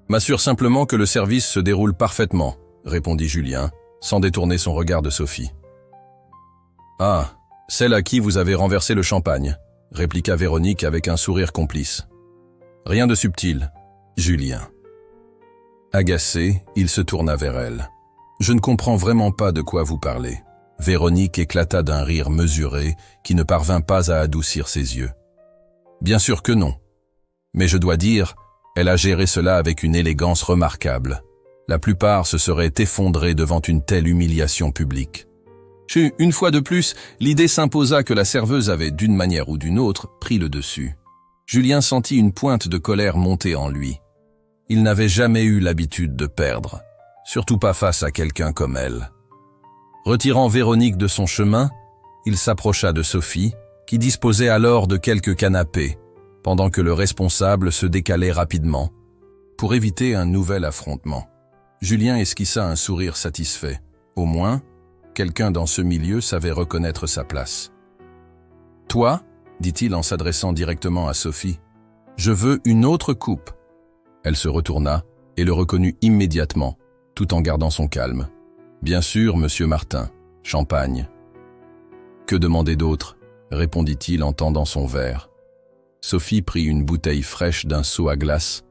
m'assure simplement que le service se déroule parfaitement », répondit Julien, sans détourner son regard de Sophie. « Ah, celle à qui vous avez renversé le champagne », répliqua Véronique avec un sourire complice. « Rien de subtil, Julien. » Agacé, il se tourna vers elle. « Je ne comprends vraiment pas de quoi vous parlez. » Véronique éclata d'un rire mesuré qui ne parvint pas à adoucir ses yeux. « Bien sûr que non. Mais je dois dire, elle a géré cela avec une élégance remarquable. La plupart se seraient effondrés devant une telle humiliation publique. » Une fois de plus, l'idée s'imposa que la serveuse avait, d'une manière ou d'une autre, pris le dessus. Julien sentit une pointe de colère monter en lui. Il n'avait jamais eu l'habitude de perdre, surtout pas face à quelqu'un comme elle. Retirant Véronique de son chemin, il s'approcha de Sophie, qui disposait alors de quelques canapés, pendant que le responsable se décalait rapidement, pour éviter un nouvel affrontement. Julien esquissa un sourire satisfait. Au moins, quelqu'un dans ce milieu savait reconnaître sa place. « Toi, dit-il en s'adressant directement à Sophie, je veux une autre coupe. » Elle se retourna et le reconnut immédiatement, tout en gardant son calme. « Bien sûr, monsieur Martin. Champagne. »« Que demander d'autre ?» répondit-il en tendant son verre. Sophie prit une bouteille fraîche d'un seau à glace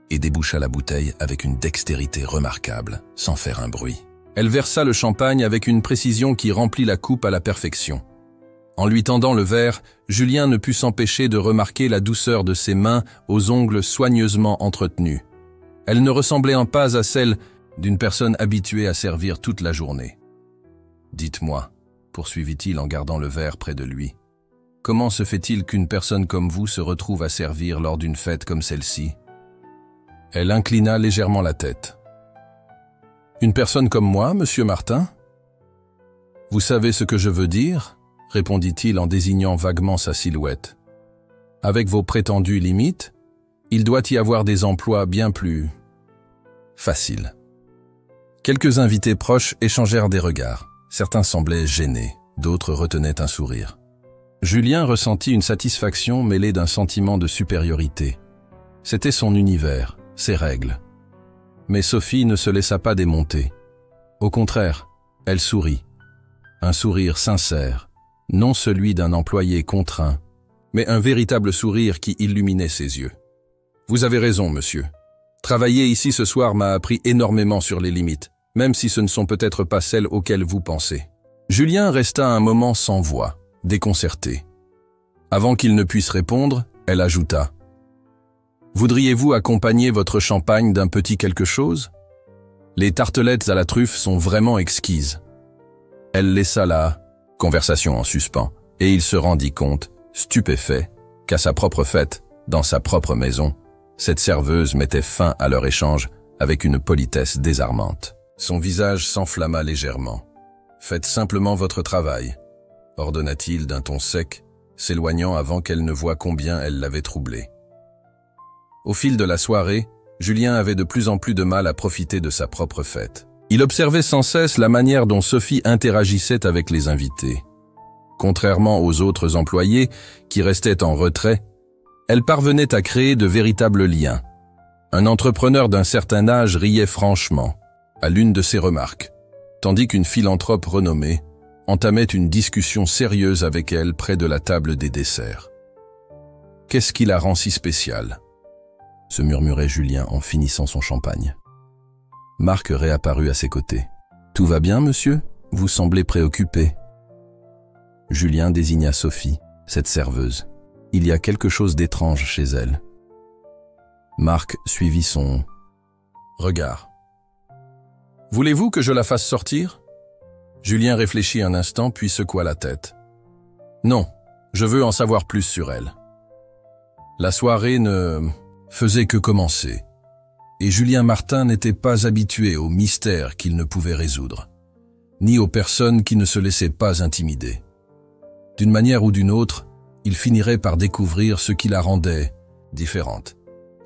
et déboucha la bouteille avec une dextérité remarquable, sans faire un bruit. Elle versa le champagne avec une précision qui remplit la coupe à la perfection. En lui tendant le verre, Julien ne put s'empêcher de remarquer la douceur de ses mains aux ongles soigneusement entretenus. Elle ne ressemblait pas à celle d'une personne habituée à servir toute la journée. « Dites-moi, » poursuivit-il en gardant le verre près de lui, « comment se fait-il qu'une personne comme vous se retrouve à servir lors d'une fête comme celle-ci » Elle inclina légèrement la tête. « Une personne comme moi, monsieur Martin ?»« Vous savez ce que je veux dire ?» répondit-il en désignant vaguement sa silhouette. « Avec vos prétendues limites, il doit y avoir des emplois bien plus faciles. » Quelques invités proches échangèrent des regards. Certains semblaient gênés, d'autres retenaient un sourire. Julien ressentit une satisfaction mêlée d'un sentiment de supériorité. C'était son univers, ses règles. Mais Sophie ne se laissa pas démonter. Au contraire, elle sourit. Un sourire sincère, non celui d'un employé contraint, mais un véritable sourire qui illuminait ses yeux. « Vous avez raison, monsieur. Travailler ici ce soir m'a appris énormément sur les limites, même si ce ne sont peut-être pas celles auxquelles vous pensez. » Julien resta un moment sans voix, déconcerté. Avant qu'il ne puisse répondre, elle ajouta « Voudriez-vous accompagner votre champagne d'un petit quelque chose ? Les tartelettes à la truffe sont vraiment exquises. » Elle laissa la conversation en suspens, et il se rendit compte, stupéfait, qu'à sa propre fête, dans sa propre maison, cette serveuse mettait fin à leur échange avec une politesse désarmante. Son visage s'enflamma légèrement. « Faites simplement votre travail », ordonna-t-il d'un ton sec, s'éloignant avant qu'elle ne voie combien elle l'avait troublé. Au fil de la soirée, Julien avait de plus en plus de mal à profiter de sa propre fête. Il observait sans cesse la manière dont Sophie interagissait avec les invités. Contrairement aux autres employés, qui restaient en retrait, elle parvenait à créer de véritables liens. Un entrepreneur d'un certain âge riait franchement à l'une de ses remarques, tandis qu'une philanthrope renommée entamait une discussion sérieuse avec elle près de la table des desserts. « Qu'est-ce qui la rend si spéciale ?» se murmurait Julien en finissant son champagne. Marc réapparut à ses côtés. « Tout va bien, monsieur ? Vous semblez préoccupé. » Julien désigna Sophie, cette serveuse. Il y a quelque chose d'étrange chez elle. Marc suivit son regard. « Voulez-vous que je la fasse sortir ?» Julien réfléchit un instant puis secoua la tête. « Non, je veux en savoir plus sur elle. » La soirée ne faisait que commencer, et Julien Martin n'était pas habitué aux mystères qu'il ne pouvait résoudre, ni aux personnes qui ne se laissaient pas intimider. D'une manière ou d'une autre, il finirait par découvrir ce qui la rendait différente,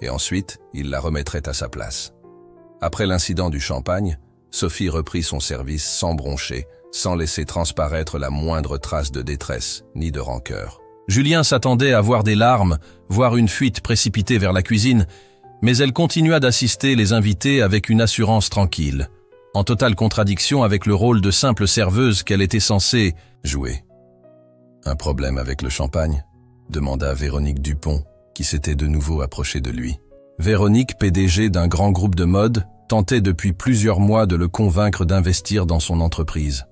et ensuite il la remettrait à sa place. Après l'incident du champagne, Sophie reprit son service sans broncher, sans laisser transparaître la moindre trace de détresse ni de rancœur. Julien s'attendait à voir des larmes, voire une fuite précipitée vers la cuisine, mais elle continua d'assister les invités avec une assurance tranquille, en totale contradiction avec le rôle de simple serveuse qu'elle était censée jouer. « Un problème avec le champagne ?» demanda Véronique Dupont, qui s'était de nouveau approchée de lui. Véronique, PDG d'un grand groupe de mode, tentait depuis plusieurs mois de le convaincre d'investir dans son entreprise.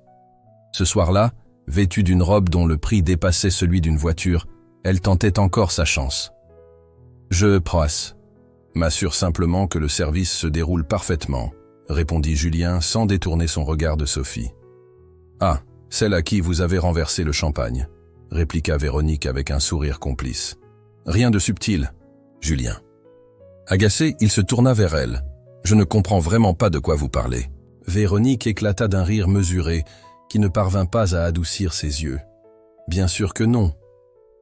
Ce soir-là, vêtue d'une robe dont le prix dépassait celui d'une voiture, elle tentait encore sa chance. « Je m'assure simplement que le service se déroule parfaitement, » répondit Julien sans détourner son regard de Sophie. « Ah, celle à qui vous avez renversé le champagne » répliqua Véronique avec un sourire complice. « Rien de subtil, Julien. » Agacé, il se tourna vers elle. « Je ne comprends vraiment pas de quoi vous parlez. » Véronique éclata d'un rire mesuré qui ne parvint pas à adoucir ses yeux. « Bien sûr que non.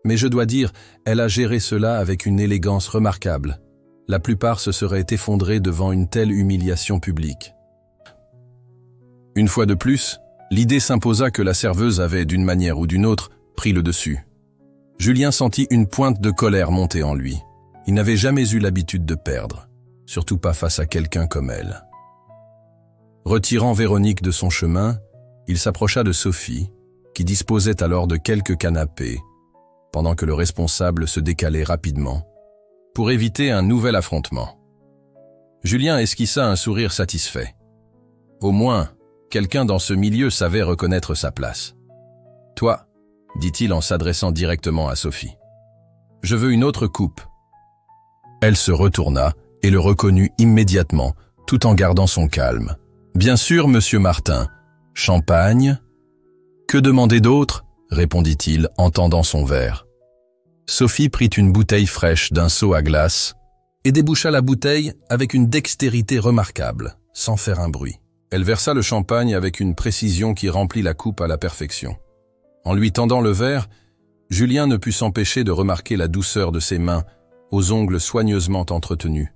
Mais je dois dire, elle a géré cela avec une élégance remarquable. La plupart se seraient effondrés devant une telle humiliation publique. » Une fois de plus, l'idée s'imposa que la serveuse avait, d'une manière ou d'une autre, pris le dessus. Julien sentit une pointe de colère monter en lui. Il n'avait jamais eu l'habitude de perdre, surtout pas face à quelqu'un comme elle. Retirant Véronique de son chemin, il s'approcha de Sophie, qui disposait alors de quelques canapés, pendant que le responsable se décalait rapidement, pour éviter un nouvel affrontement. Julien esquissa un sourire satisfait. Au moins, quelqu'un dans ce milieu savait reconnaître sa place. « Toi », dit-il en s'adressant directement à Sophie. « Je veux une autre coupe. » Elle se retourna et le reconnut immédiatement, tout en gardant son calme. « Bien sûr, monsieur Martin. Champagne ?»« Que demander d'autre ?» répondit-il en tendant son verre. Sophie prit une bouteille fraîche d'un seau à glace et déboucha la bouteille avec une dextérité remarquable, sans faire un bruit. Elle versa le champagne avec une précision qui remplit la coupe à la perfection. En lui tendant le verre, Julien ne put s'empêcher de remarquer la douceur de ses mains, aux ongles soigneusement entretenus.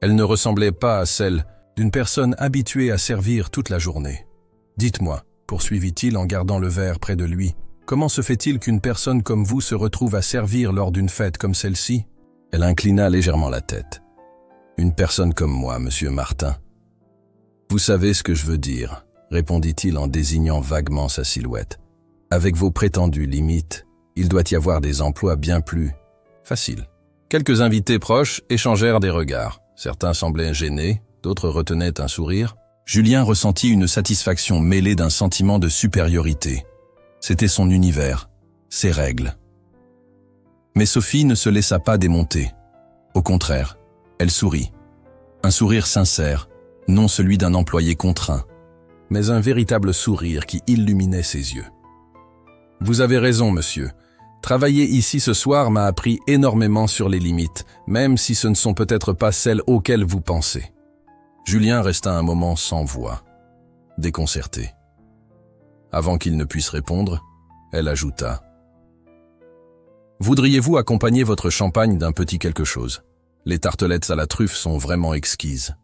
Elle ne ressemblait pas à celle d'une personne habituée à servir toute la journée. « Dites-moi », poursuivit-il en gardant le verre près de lui, « comment se fait-il qu'une personne comme vous se retrouve à servir lors d'une fête comme celle-ci » Elle inclina légèrement la tête. « Une personne comme moi, monsieur Martin. »« Vous savez ce que je veux dire », répondit-il en désignant vaguement sa silhouette. « Avec vos prétendues limites, il doit y avoir des emplois bien plus faciles. » Quelques invités proches échangèrent des regards. Certains semblaient gênés, d'autres retenaient un sourire. Julien ressentit une satisfaction mêlée d'un sentiment de supériorité. C'était son univers, ses règles. Mais Sophie ne se laissa pas démonter. Au contraire, elle sourit. Un sourire sincère, non celui d'un employé contraint, mais un véritable sourire qui illuminait ses yeux. « Vous avez raison, monsieur. Travailler ici ce soir m'a appris énormément sur les limites, même si ce ne sont peut-être pas celles auxquelles vous pensez. » Julien resta un moment sans voix, déconcerté. Avant qu'il ne puisse répondre, elle ajouta « Voudriez-vous accompagner votre champagne d'un petit quelque chose? Les tartelettes à la truffe sont vraiment exquises. »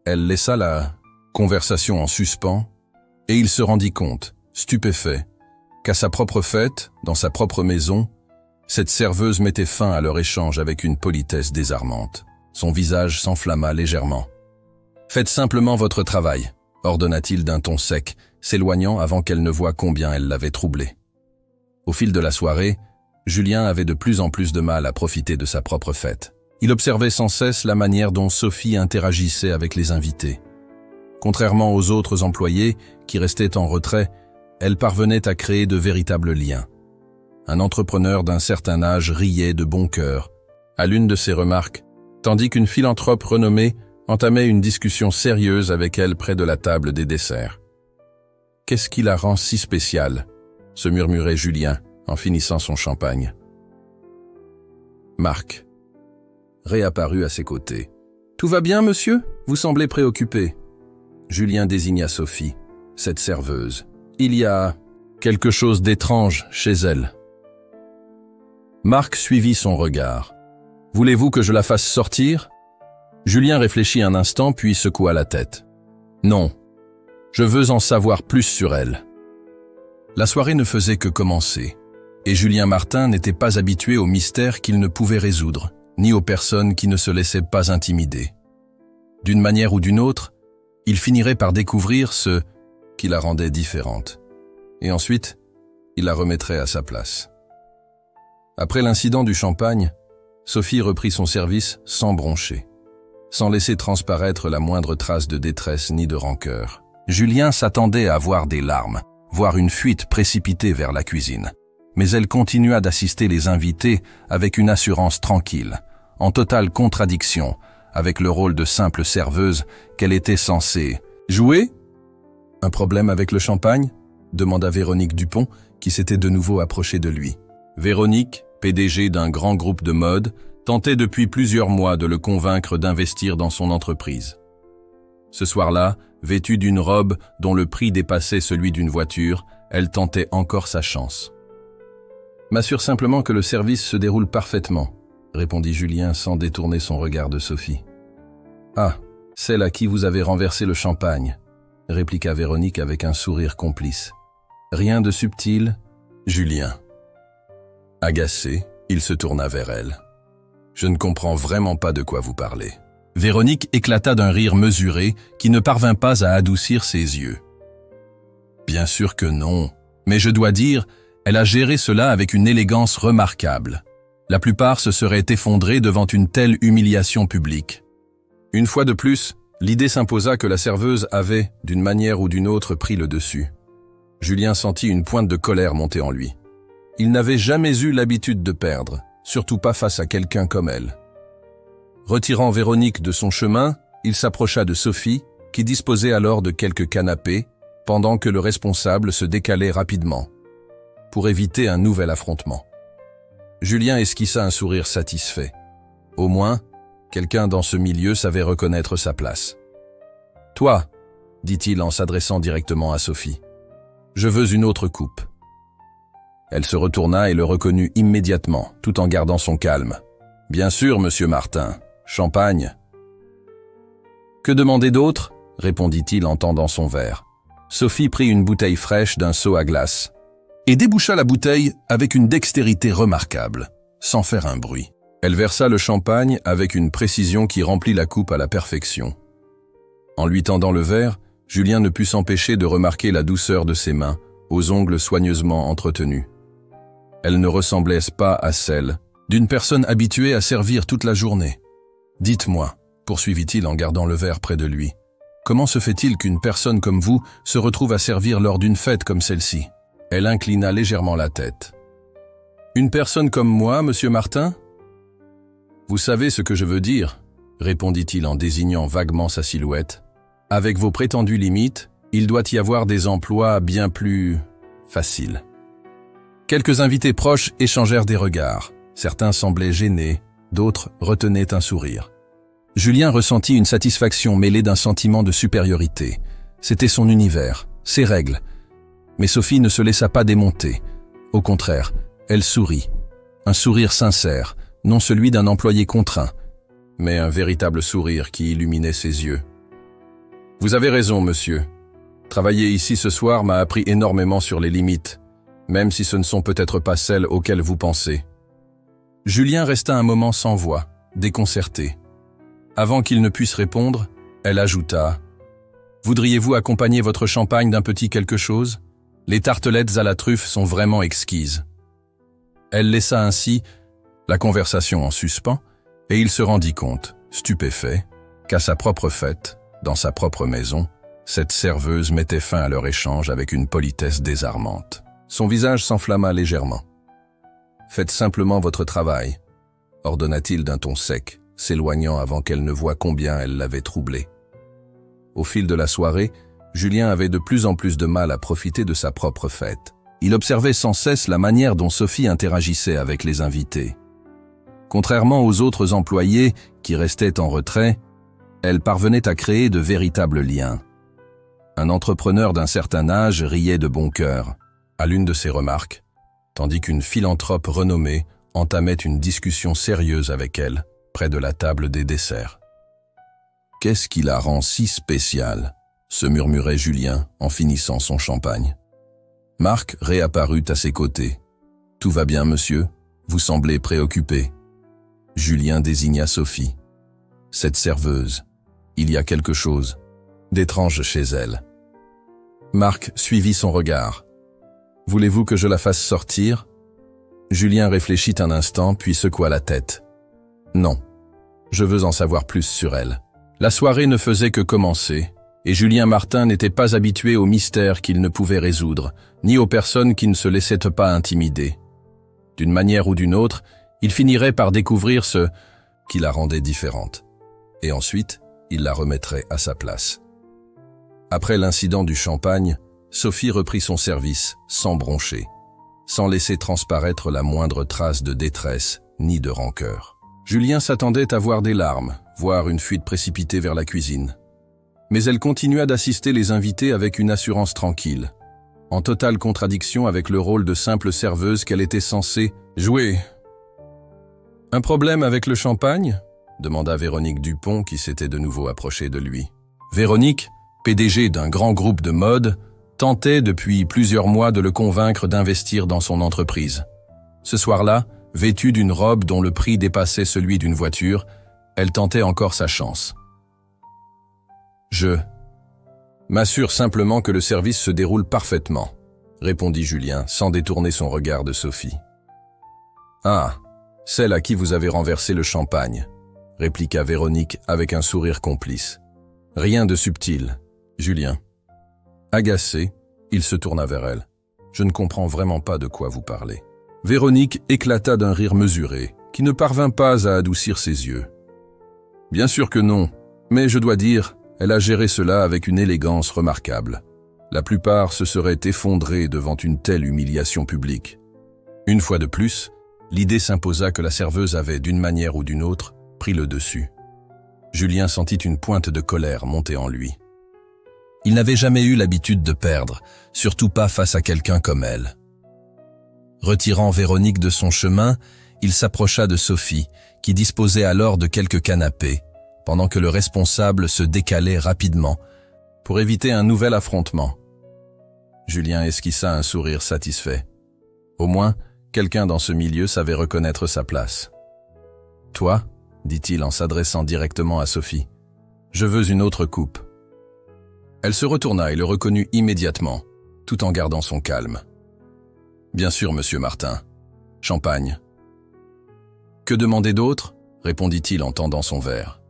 Elle laissa la conversation en suspens, et il se rendit compte, stupéfait, qu'à sa propre fête, dans sa propre maison, cette serveuse mettait fin à leur échange avec une politesse désarmante. Son visage s'enflamma légèrement. « Faites simplement votre travail », ordonna-t-il d'un ton sec, s'éloignant avant qu'elle ne voie combien elle l'avait troublé. Au fil de la soirée, Julien avait de plus en plus de mal à profiter de sa propre fête. Il observait sans cesse la manière dont Sophie interagissait avec les invités. Contrairement aux autres employés, qui restaient en retrait, elle parvenait à créer de véritables liens. Un entrepreneur d'un certain âge riait de bon cœur à l'une de ses remarques, tandis qu'une philanthrope renommée entamait une discussion sérieuse avec elle près de la table des desserts. « Qu'est-ce qui la rend si spéciale ?» se murmurait Julien en finissant son champagne. Marc réapparut à ses côtés. « Tout va bien, monsieur? Vous semblez préoccupé. » Julien désigna Sophie, cette serveuse. « Il y a quelque chose d'étrange chez elle. » Marc suivit son regard. « Voulez-vous que je la fasse sortir ?» Julien réfléchit un instant puis secoua la tête. « Non, je veux en savoir plus sur elle. » La soirée ne faisait que commencer, et Julien Martin n'était pas habitué aux mystères qu'il ne pouvait résoudre, ni aux personnes qui ne se laissaient pas intimider. D'une manière ou d'une autre, il finirait par découvrir ce qui la rendait différente. Et ensuite, il la remettrait à sa place. Après l'incident du champagne, Sophie reprit son service sans broncher, sans laisser transparaître la moindre trace de détresse ni de rancœur. Julien s'attendait à voir des larmes, voire une fuite précipitée vers la cuisine. Mais elle continua d'assister les invités avec une assurance tranquille, en totale contradiction avec le rôle de simple serveuse qu'elle était censée jouer. « Un problème avec le champagne ?» demanda Véronique Dupont, qui s'était de nouveau approchée de lui. Véronique, PDG d'un grand groupe de mode, tentait depuis plusieurs mois de le convaincre d'investir dans son entreprise. Ce soir-là, vêtue d'une robe dont le prix dépassait celui d'une voiture, elle tentait encore sa chance. « M'assure simplement que le service se déroule parfaitement », répondit Julien sans détourner son regard de Sophie. « Ah, celle à qui vous avez renversé le champagne », répliqua Véronique avec un sourire complice. « Rien de subtil, Julien. » Agacé, il se tourna vers elle. « Je ne comprends vraiment pas de quoi vous parlez. » Véronique éclata d'un rire mesuré qui ne parvint pas à adoucir ses yeux. Bien sûr que non, mais je dois dire, elle a géré cela avec une élégance remarquable. La plupart se seraient effondrés devant une telle humiliation publique. Une fois de plus, l'idée s'imposa que la serveuse avait, d'une manière ou d'une autre, pris le dessus. Julien sentit une pointe de colère monter en lui. Il n'avait jamais eu l'habitude de perdre, surtout pas face à quelqu'un comme elle. Retirant Véronique de son chemin, il s'approcha de Sophie, qui disposait alors de quelques canapés, pendant que le responsable se décalait rapidement, pour éviter un nouvel affrontement. Julien esquissa un sourire satisfait. Au moins, quelqu'un dans ce milieu savait reconnaître sa place. « Toi, » dit-il en s'adressant directement à Sophie, « je veux une autre coupe. » Elle se retourna et le reconnut immédiatement, tout en gardant son calme. « Bien sûr, monsieur Martin. Champagne. »« Que demander d'autre » répondit-il en tendant son verre. Sophie prit une bouteille fraîche d'un seau à glace et déboucha la bouteille avec une dextérité remarquable, sans faire un bruit. Elle versa le champagne avec une précision qui remplit la coupe à la perfection. En lui tendant le verre, Julien ne put s'empêcher de remarquer la douceur de ses mains, aux ongles soigneusement entretenus. Elles ne ressemblaient pas à celles d'une personne habituée à servir toute la journée. « Dites-moi, » poursuivit-il en gardant le verre près de lui, « comment se fait-il qu'une personne comme vous se retrouve à servir lors d'une fête comme celle-ci » Elle inclina légèrement la tête. « Une personne comme moi, monsieur Martin ?»« Vous savez ce que je veux dire » répondit-il en désignant vaguement sa silhouette. « Avec vos prétendues limites, il doit y avoir des emplois bien plus faciles. » Quelques invités proches échangèrent des regards. Certains semblaient gênés, d'autres retenaient un sourire. Julien ressentit une satisfaction mêlée d'un sentiment de supériorité. C'était son univers, ses règles. Mais Sophie ne se laissa pas démonter. Au contraire, elle sourit. Un sourire sincère, non celui d'un employé contraint, mais un véritable sourire qui illuminait ses yeux. « Vous avez raison, monsieur. Travailler ici ce soir m'a appris énormément sur les limites, même si ce ne sont peut-être pas celles auxquelles vous pensez. » Julien resta un moment sans voix, déconcerté. Avant qu'il ne puisse répondre, elle ajouta « Voudriez-vous accompagner votre champagne d'un petit quelque chose ? Les tartelettes à la truffe sont vraiment exquises. » Elle laissa ainsi la conversation en suspens, et il se rendit compte, stupéfait, qu'à sa propre fête, dans sa propre maison, cette serveuse mettait fin à leur échange avec une politesse désarmante. Son visage s'enflamma légèrement. « Faites simplement votre travail, » ordonna-t-il d'un ton sec, s'éloignant avant qu'elle ne voie combien elle l'avait troublé. Au fil de la soirée, Julien avait de plus en plus de mal à profiter de sa propre fête. Il observait sans cesse la manière dont Sophie interagissait avec les invités. Contrairement aux autres employés qui restaient en retrait, elle parvenait à créer de véritables liens. Un entrepreneur d'un certain âge riait de bon cœur à l'une de ses remarques, tandis qu'une philanthrope renommée entamait une discussion sérieuse avec elle, près de la table des desserts. « Qu'est-ce qui la rend si spéciale ?» se murmurait Julien en finissant son champagne. Marc réapparut à ses côtés. « Tout va bien, monsieur ? Vous semblez préoccupé. » Julien désigna Sophie. « Cette serveuse, il y a quelque chose d'étrange chez elle. » Marc suivit son regard. « Voulez-vous que je la fasse sortir ?» Julien réfléchit un instant, puis secoua la tête. « Non, je veux en savoir plus sur elle. » La soirée ne faisait que commencer, et Julien Martin n'était pas habitué aux mystères qu'il ne pouvait résoudre, ni aux personnes qui ne se laissaient pas intimider. D'une manière ou d'une autre, il finirait par découvrir ce qui la rendait différente. Et ensuite, il la remettrait à sa place. Après l'incident du champagne, Sophie reprit son service, sans broncher, sans laisser transparaître la moindre trace de détresse ni de rancœur. Julien s'attendait à voir des larmes, voire une fuite précipitée vers la cuisine. Mais elle continua d'assister les invités avec une assurance tranquille, en totale contradiction avec le rôle de simple serveuse qu'elle était censée jouer. « Un problème avec le champagne ?» demanda Véronique Dupont qui s'était de nouveau approchée de lui. Véronique, PDG d'un grand groupe de mode, tentait depuis plusieurs mois de le convaincre d'investir dans son entreprise. Ce soir-là, vêtue d'une robe dont le prix dépassait celui d'une voiture, Elle tentait encore sa chance. Je m'assure simplement que le service se déroule parfaitement, répondit Julien sans détourner son regard de Sophie. Ah, celle à qui vous avez renversé le champagne, répliqua Véronique avec un sourire complice. Rien de subtil, Julien. Agacé, il se tourna vers elle. Je ne comprends vraiment pas de quoi vous parlez. Véronique éclata d'un rire mesuré, qui ne parvint pas à adoucir ses yeux. Bien sûr que non, mais je dois dire, elle a géré cela avec une élégance remarquable. La plupart se seraient effondrés devant une telle humiliation publique. Une fois de plus, l'idée s'imposa que la serveuse avait, d'une manière ou d'une autre, pris le dessus. Julien sentit une pointe de colère monter en lui. Il n'avait jamais eu l'habitude de perdre, surtout pas face à quelqu'un comme elle. Retirant Véronique de son chemin, il s'approcha de Sophie, qui disposait alors de quelques canapés, pendant que le responsable se décalait rapidement, pour éviter un nouvel affrontement. Julien esquissa un sourire satisfait. Au moins, quelqu'un dans ce milieu savait reconnaître sa place. « Toi » dit-il en s'adressant directement à Sophie. « Je veux une autre coupe. » Elle se retourna et le reconnut immédiatement, tout en gardant son calme. « Bien sûr, monsieur Martin. Champagne. »« Que demander d'autre » répondit-il en tendant son verre.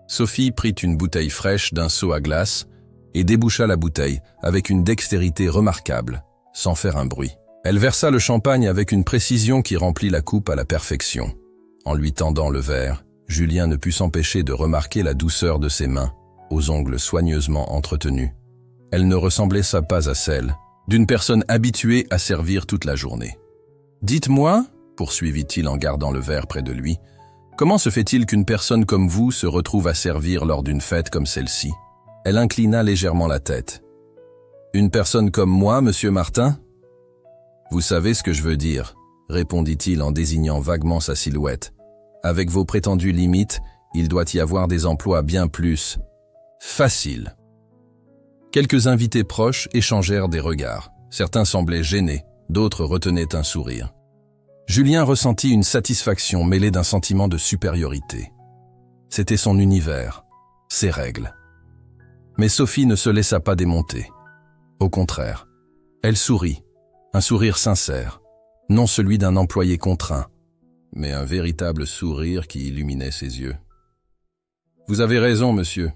Sophie prit une bouteille fraîche d'un seau à glace et déboucha la bouteille avec une dextérité remarquable, sans faire un bruit. Elle versa le champagne avec une précision qui remplit la coupe à la perfection. En lui tendant le verre, Julien ne put s'empêcher de remarquer la douceur de ses mains, aux ongles soigneusement entretenus. Elle ne ressemblait pas à celle d'une personne habituée à servir toute la journée. « Dites-moi, » poursuivit-il en gardant le verre près de lui, « comment se fait-il qu'une personne comme vous se retrouve à servir lors d'une fête comme celle-ci » Elle inclina légèrement la tête. « Une personne comme moi, monsieur Martin ?»« Vous savez ce que je veux dire, » répondit-il en désignant vaguement sa silhouette. « Avec vos prétendues limites, il doit y avoir des emplois bien plus faciles. » Quelques invités proches échangèrent des regards. Certains semblaient gênés, d'autres retenaient un sourire. Julien ressentit une satisfaction mêlée d'un sentiment de supériorité. C'était son univers, ses règles. Mais Sophie ne se laissa pas démonter. Au contraire, elle sourit, un sourire sincère, non celui d'un employé contraint, mais un véritable sourire qui illuminait ses yeux. « Vous avez raison, monsieur.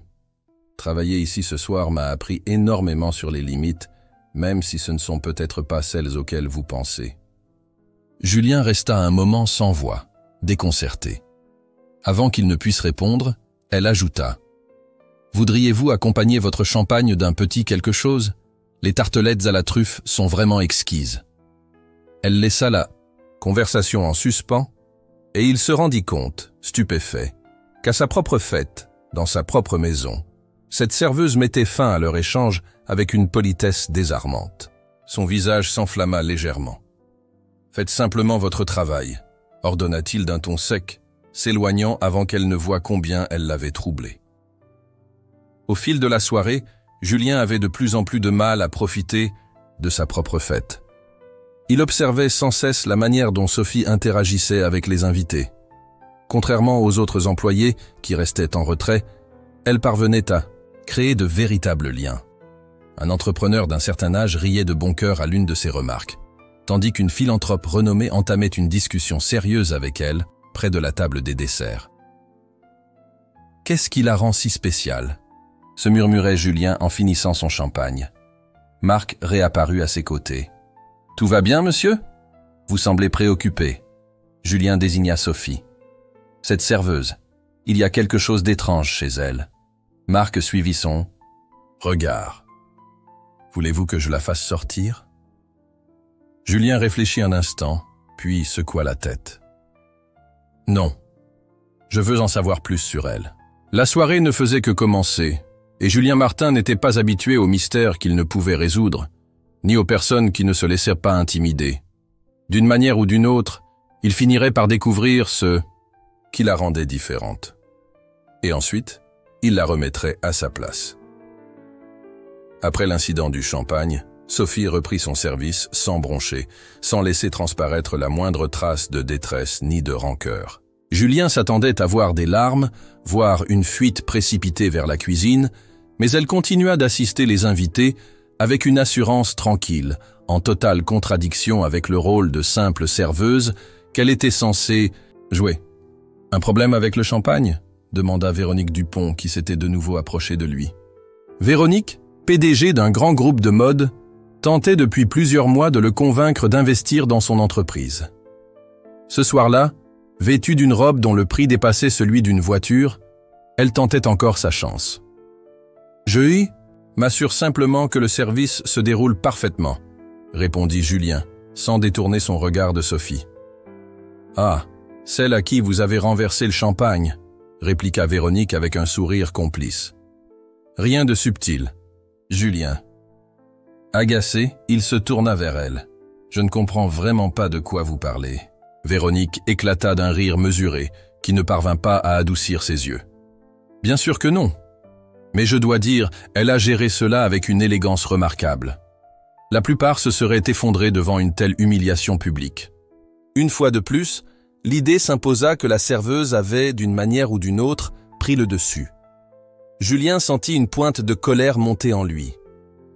Travailler ici ce soir m'a appris énormément sur les limites, même si ce ne sont peut-être pas celles auxquelles vous pensez. » Julien resta un moment sans voix, déconcerté. Avant qu'il ne puisse répondre, elle ajouta « Voudriez-vous accompagner votre champagne d'un petit quelque chose ? Les tartelettes à la truffe sont vraiment exquises. » Elle laissa la conversation en suspens, et il se rendit compte, stupéfait, qu'à sa propre fête, dans sa propre maison, cette serveuse mettait fin à leur échange avec une politesse désarmante. Son visage s'enflamma légèrement. « Faites simplement votre travail, » ordonna-t-il d'un ton sec, s'éloignant avant qu'elle ne voie combien elle l'avait troublé. Au fil de la soirée, Julien avait de plus en plus de mal à profiter de sa propre fête. Il observait sans cesse la manière dont Sophie interagissait avec les invités. Contrairement aux autres employés qui restaient en retrait, elle parvenait à créer de véritables liens. Un entrepreneur d'un certain âge riait de bon cœur à l'une de ses remarques, tandis qu'une philanthrope renommée entamait une discussion sérieuse avec elle, près de la table des desserts. « Qu'est-ce qui la rend si spéciale ?» se murmurait Julien en finissant son champagne. Marc réapparut à ses côtés. « Tout va bien, monsieur ? Vous semblez préoccupé. » Julien désigna Sophie. « Cette serveuse, il y a quelque chose d'étrange chez elle. » Marc suivit son regard. « Voulez-vous que je la fasse sortir ?» Julien réfléchit un instant, puis secoua la tête. « Non, je veux en savoir plus sur elle. » La soirée ne faisait que commencer, et Julien Martin n'était pas habitué aux mystères qu'il ne pouvait résoudre, ni aux personnes qui ne se laissaient pas intimider. D'une manière ou d'une autre, il finirait par découvrir ce qui la rendait différente. Et ensuite, il la remettrait à sa place. Après l'incident du champagne, Sophie reprit son service sans broncher, sans laisser transparaître la moindre trace de détresse ni de rancœur. Julien s'attendait à voir des larmes, voire une fuite précipitée vers la cuisine, mais elle continua d'assister les invités avec une assurance tranquille, en totale contradiction avec le rôle de simple serveuse qu'elle était censée jouer. « Un problème avec le champagne ?» demanda Véronique Dupont qui s'était de nouveau approchée de lui. Véronique, PDG d'un grand groupe de mode, tentait depuis plusieurs mois de le convaincre d'investir dans son entreprise. Ce soir-là, vêtue d'une robe dont le prix dépassait celui d'une voiture, elle tentait encore sa chance. « Je m'assure simplement que le service se déroule parfaitement, » répondit Julien, sans détourner son regard de Sophie. « Ah, celle à qui vous avez renversé le champagne, » répliqua Véronique avec un sourire complice. « Rien de subtil. Julien. » Agacé, il se tourna vers elle. « Je ne comprends vraiment pas de quoi vous parlez. » Véronique éclata d'un rire mesuré, qui ne parvint pas à adoucir ses yeux. « Bien sûr que non. Mais je dois dire, elle a géré cela avec une élégance remarquable. La plupart se seraient effondrés devant une telle humiliation publique. Une fois de plus, l'idée s'imposa que la serveuse avait, d'une manière ou d'une autre, pris le dessus. Julien sentit une pointe de colère monter en lui.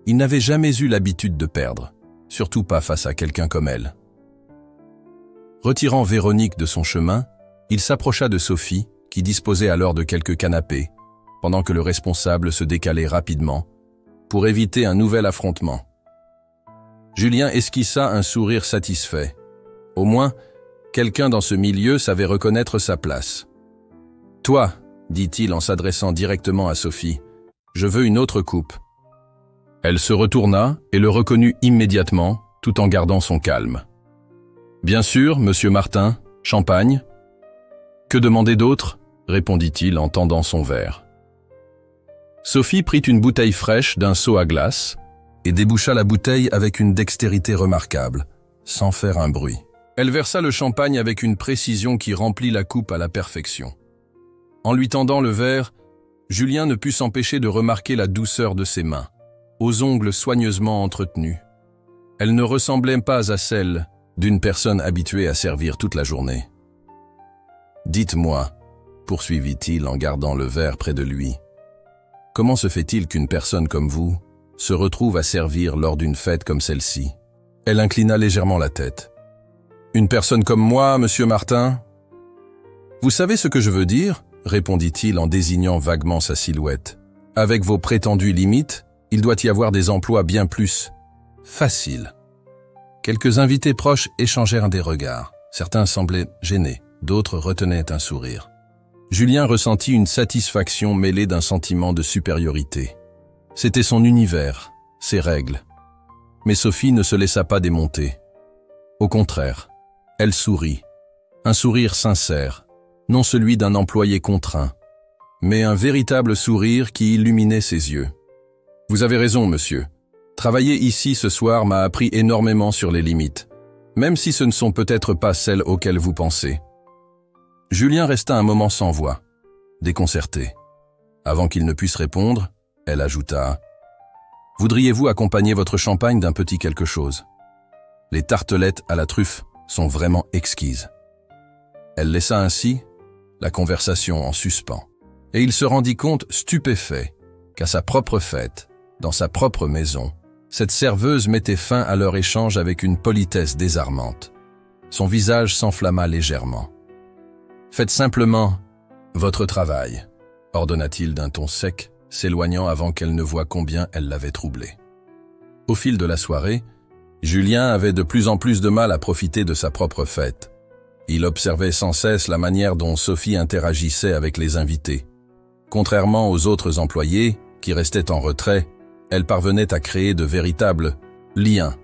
Il n'avait jamais eu l'habitude de perdre, surtout pas face à quelqu'un comme elle. Retirant Véronique de son chemin, il s'approcha de Sophie, qui disposait alors de quelques canapés, pendant que le responsable se décalait rapidement, pour éviter un nouvel affrontement. Julien esquissa un sourire satisfait. Au moins, quelqu'un dans ce milieu savait reconnaître sa place. « Toi, » dit-il en s'adressant directement à Sophie, « je veux une autre coupe. » Elle se retourna et le reconnut immédiatement, tout en gardant son calme. « Bien sûr, monsieur Martin, champagne. »« Que demander d'autre ?» répondit-il en tendant son verre. Sophie prit une bouteille fraîche d'un seau à glace et déboucha la bouteille avec une dextérité remarquable, sans faire un bruit. Elle versa le champagne avec une précision qui remplit la coupe à la perfection. En lui tendant le verre, Julien ne put s'empêcher de remarquer la douceur de ses mains, aux ongles soigneusement entretenus. Elle ne ressemblait pas à celle d'une personne habituée à servir toute la journée. « Dites-moi, » poursuivit-il en gardant le verre près de lui, « comment se fait-il qu'une personne comme vous se retrouve à servir lors d'une fête comme celle-ci » Elle inclina légèrement la tête. « Une personne comme moi, monsieur Martin ?»« Vous savez ce que je veux dire ?» répondit-il en désignant vaguement sa silhouette. « Avec vos prétendues limites, il doit y avoir des emplois bien plus faciles. » Quelques invités proches échangèrent des regards. Certains semblaient gênés, d'autres retenaient un sourire. Julien ressentit une satisfaction mêlée d'un sentiment de supériorité. C'était son univers, ses règles. Mais Sophie ne se laissa pas démonter. Au contraire, elle sourit. Un sourire sincère, non celui d'un employé contraint, mais un véritable sourire qui illuminait ses yeux. « Vous avez raison, monsieur. Travailler ici ce soir m'a appris énormément sur les limites, même si ce ne sont peut-être pas celles auxquelles vous pensez. » Julien resta un moment sans voix, déconcerté. Avant qu'il ne puisse répondre, elle ajouta « Voudriez-vous accompagner votre champagne d'un petit quelque chose ? Les tartelettes à la truffe sont vraiment exquises. » Elle laissa ainsi la conversation en suspens, et il se rendit compte stupéfait qu'à sa propre fête, dans sa propre maison, cette serveuse mettait fin à leur échange avec une politesse désarmante. Son visage s'enflamma légèrement. « Faites simplement votre travail », ordonna-t-il d'un ton sec, s'éloignant avant qu'elle ne voie combien elle l'avait troublé. Au fil de la soirée, Julien avait de plus en plus de mal à profiter de sa propre fête. Il observait sans cesse la manière dont Sophie interagissait avec les invités. Contrairement aux autres employés, qui restaient en retrait, elle parvenait à créer de véritables liens.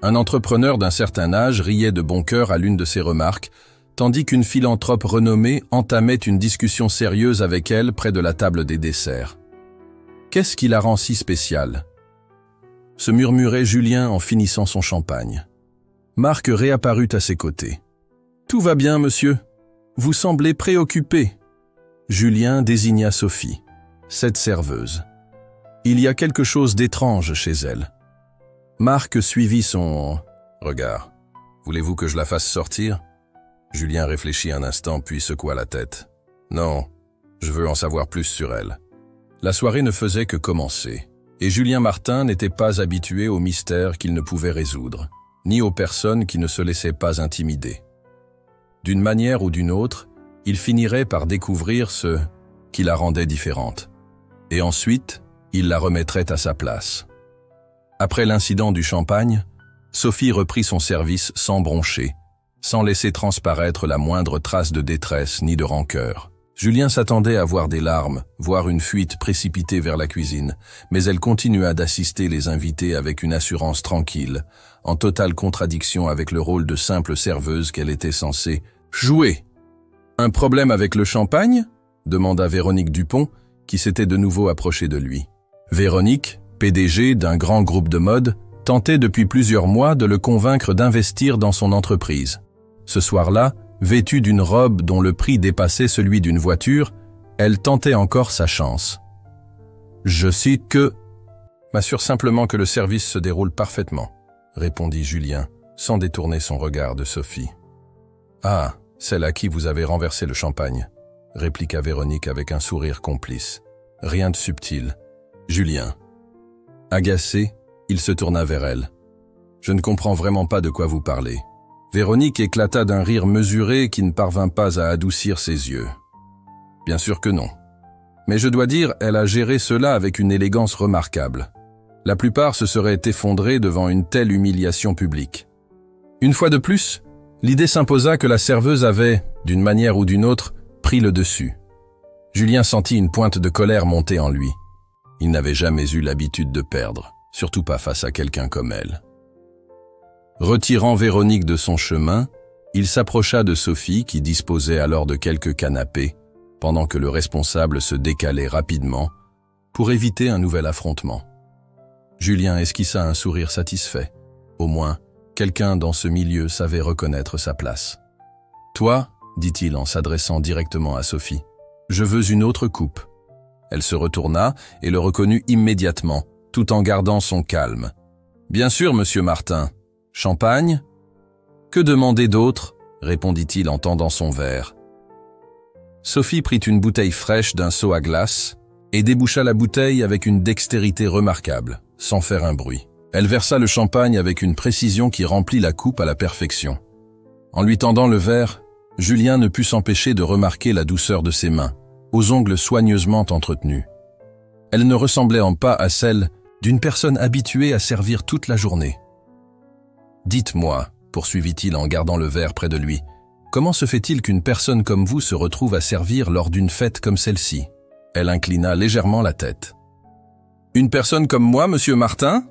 Un entrepreneur d'un certain âge riait de bon cœur à l'une de ses remarques, tandis qu'une philanthrope renommée entamait une discussion sérieuse avec elle près de la table des desserts. « Qu'est-ce qui la rend si spéciale ?» se murmurait Julien en finissant son champagne. Marc réapparut à ses côtés. « Tout va bien, monsieur. Vous semblez préoccupé. » Julien désigna Sophie, cette serveuse. Il y a quelque chose d'étrange chez elle. Marc suivit son regard. « Voulez-vous que je la fasse sortir » Julien réfléchit un instant puis secoua la tête. Non, je veux en savoir plus sur elle. La soirée ne faisait que commencer, et Julien Martin n'était pas habitué aux mystères qu'il ne pouvait résoudre, ni aux personnes qui ne se laissaient pas intimider. D'une manière ou d'une autre, il finirait par découvrir ce qui la rendait différente. Et ensuite, il la remettrait à sa place. Après l'incident du champagne, Sophie reprit son service sans broncher, sans laisser transparaître la moindre trace de détresse ni de rancœur. Julien s'attendait à voir des larmes, voire une fuite précipitée vers la cuisine, mais elle continua d'assister les invités avec une assurance tranquille, en totale contradiction avec le rôle de simple serveuse qu'elle était censée jouer. « Un problème avec le champagne ?» demanda Véronique Dupont, qui s'était de nouveau approchée de lui. Véronique, PDG d'un grand groupe de mode, tentait depuis plusieurs mois de le convaincre d'investir dans son entreprise. Ce soir-là, vêtue d'une robe dont le prix dépassait celui d'une voiture, elle tentait encore sa chance. « Je cite que... » « M'assure simplement que le service se déroule parfaitement, » répondit Julien, sans détourner son regard de Sophie. « Ah, celle à qui vous avez renversé le champagne, » répliqua Véronique avec un sourire complice. Rien de subtil. Julien. Agacé, il se tourna vers elle. « Je ne comprends vraiment pas de quoi vous parlez. » Véronique éclata d'un rire mesuré qui ne parvint pas à adoucir ses yeux. « Bien sûr que non. Mais je dois dire, elle a géré cela avec une élégance remarquable. La plupart se seraient effondrés devant une telle humiliation publique. Une fois de plus, l'idée s'imposa que la serveuse avait, d'une manière ou d'une autre, pris le dessus. Julien sentit une pointe de colère monter en lui. Il n'avait jamais eu l'habitude de perdre, surtout pas face à quelqu'un comme elle. Retirant Véronique de son chemin, il s'approcha de Sophie qui disposait alors de quelques canapés, pendant que le responsable se décalait rapidement pour éviter un nouvel affrontement. Julien esquissa un sourire satisfait. Au moins, quelqu'un dans ce milieu savait reconnaître sa place. « Toi, » dit-il en s'adressant directement à Sophie, « je veux une autre coupe. » Elle se retourna et le reconnut immédiatement, tout en gardant son calme. « Bien sûr, monsieur Martin. Champagne ? » « Que demander d'autre ?» répondit-il en tendant son verre. Sophie prit une bouteille fraîche d'un seau à glace et déboucha la bouteille avec une dextérité remarquable, sans faire un bruit. Elle versa le champagne avec une précision qui remplit la coupe à la perfection. En lui tendant le verre, Julien ne put s'empêcher de remarquer la douceur de ses mains, aux ongles soigneusement entretenus. Elle ne ressemblait pas à celle d'une personne habituée à servir toute la journée. « Dites-moi, » poursuivit-il en gardant le verre près de lui, « comment se fait-il qu'une personne comme vous se retrouve à servir lors d'une fête comme celle-ci » Elle inclina légèrement la tête. « Une personne comme moi, monsieur Martin ?»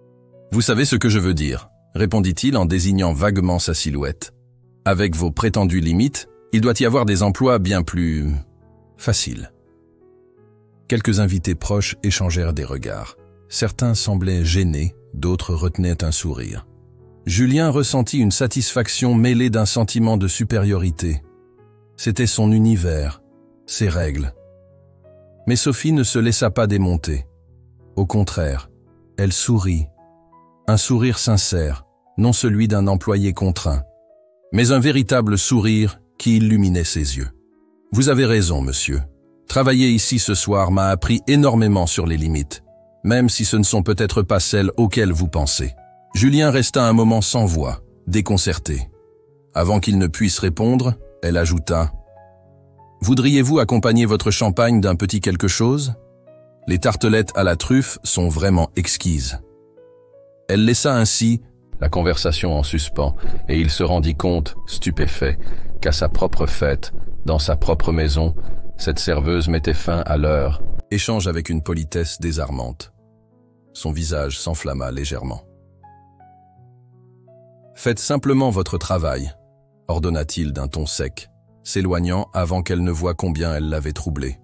« Vous savez ce que je veux dire, » répondit-il en désignant vaguement sa silhouette. « Avec vos prétendues limites, il doit y avoir des emplois bien plus... faciles. » Quelques invités proches échangèrent des regards. Certains semblaient gênés, d'autres retenaient un sourire. Julien ressentit une satisfaction mêlée d'un sentiment de supériorité. C'était son univers, ses règles. Mais Sophie ne se laissa pas démonter. Au contraire, elle sourit. Un sourire sincère, non celui d'un employé contraint, mais un véritable sourire qui illuminait ses yeux. « Vous avez raison, monsieur. Travailler ici ce soir m'a appris énormément sur les limites, même si ce ne sont peut-être pas celles auxquelles vous pensez. » Julien resta un moment sans voix, déconcerté. Avant qu'il ne puisse répondre, elle ajouta « Voudriez-vous accompagner votre champagne d'un petit quelque chose ? Les tartelettes à la truffe sont vraiment exquises. » Elle laissa ainsi la conversation en suspens, et il se rendit compte, stupéfait, qu'à sa propre fête, dans sa propre maison, cette serveuse mettait fin à leur échange avec une politesse désarmante. Son visage s'enflamma légèrement. « Faites simplement votre travail, » ordonna-t-il d'un ton sec, s'éloignant avant qu'elle ne voie combien elle l'avait troublé.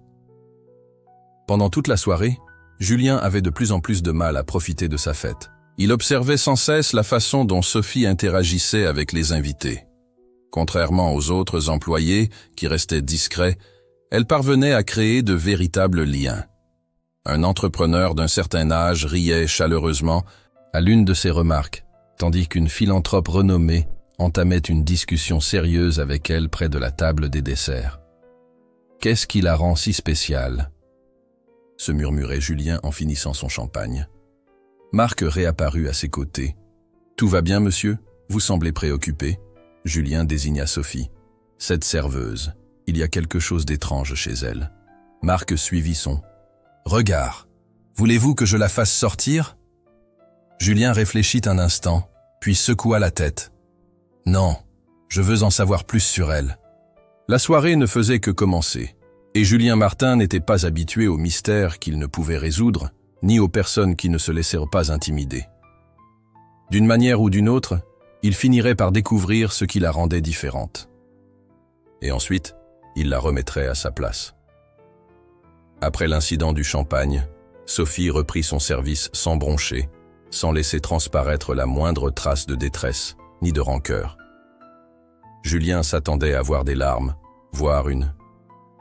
Pendant toute la soirée, Julien avait de plus en plus de mal à profiter de sa fête. Il observait sans cesse la façon dont Sophie interagissait avec les invités. Contrairement aux autres employés, qui restaient discrets, elle parvenait à créer de véritables liens. Un entrepreneur d'un certain âge riait chaleureusement à l'une de ses remarques, tandis qu'une philanthrope renommée entamait une discussion sérieuse avec elle près de la table des desserts. « Qu'est-ce qui la rend si spéciale ?» se murmurait Julien en finissant son champagne. Marc réapparut à ses côtés. « Tout va bien, monsieur? Vous semblez préoccupé. » Julien désigna Sophie. « Cette serveuse, il y a quelque chose d'étrange chez elle. » Marc suivit son regard. « Voulez-vous que je la fasse sortir ?» Julien réfléchit un instant, puis secoua la tête. « Non, je veux en savoir plus sur elle. » La soirée ne faisait que commencer, et Julien Martin n'était pas habitué aux mystères qu'il ne pouvait résoudre, ni aux personnes qui ne se laissèrent pas intimider. D'une manière ou d'une autre, il finirait par découvrir ce qui la rendait différente. Et ensuite, il la remettrait à sa place. Après l'incident du champagne, Sophie reprit son service sans broncher, sans laisser transparaître la moindre trace de détresse, ni de rancœur. Julien s'attendait à voir des larmes, voire une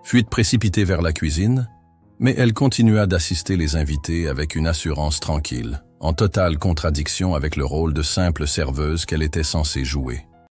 fuite précipitée vers la cuisine, mais elle continua d'assister les invités avec une assurance tranquille, en totale contradiction avec le rôle de simple serveuse qu'elle était censée jouer.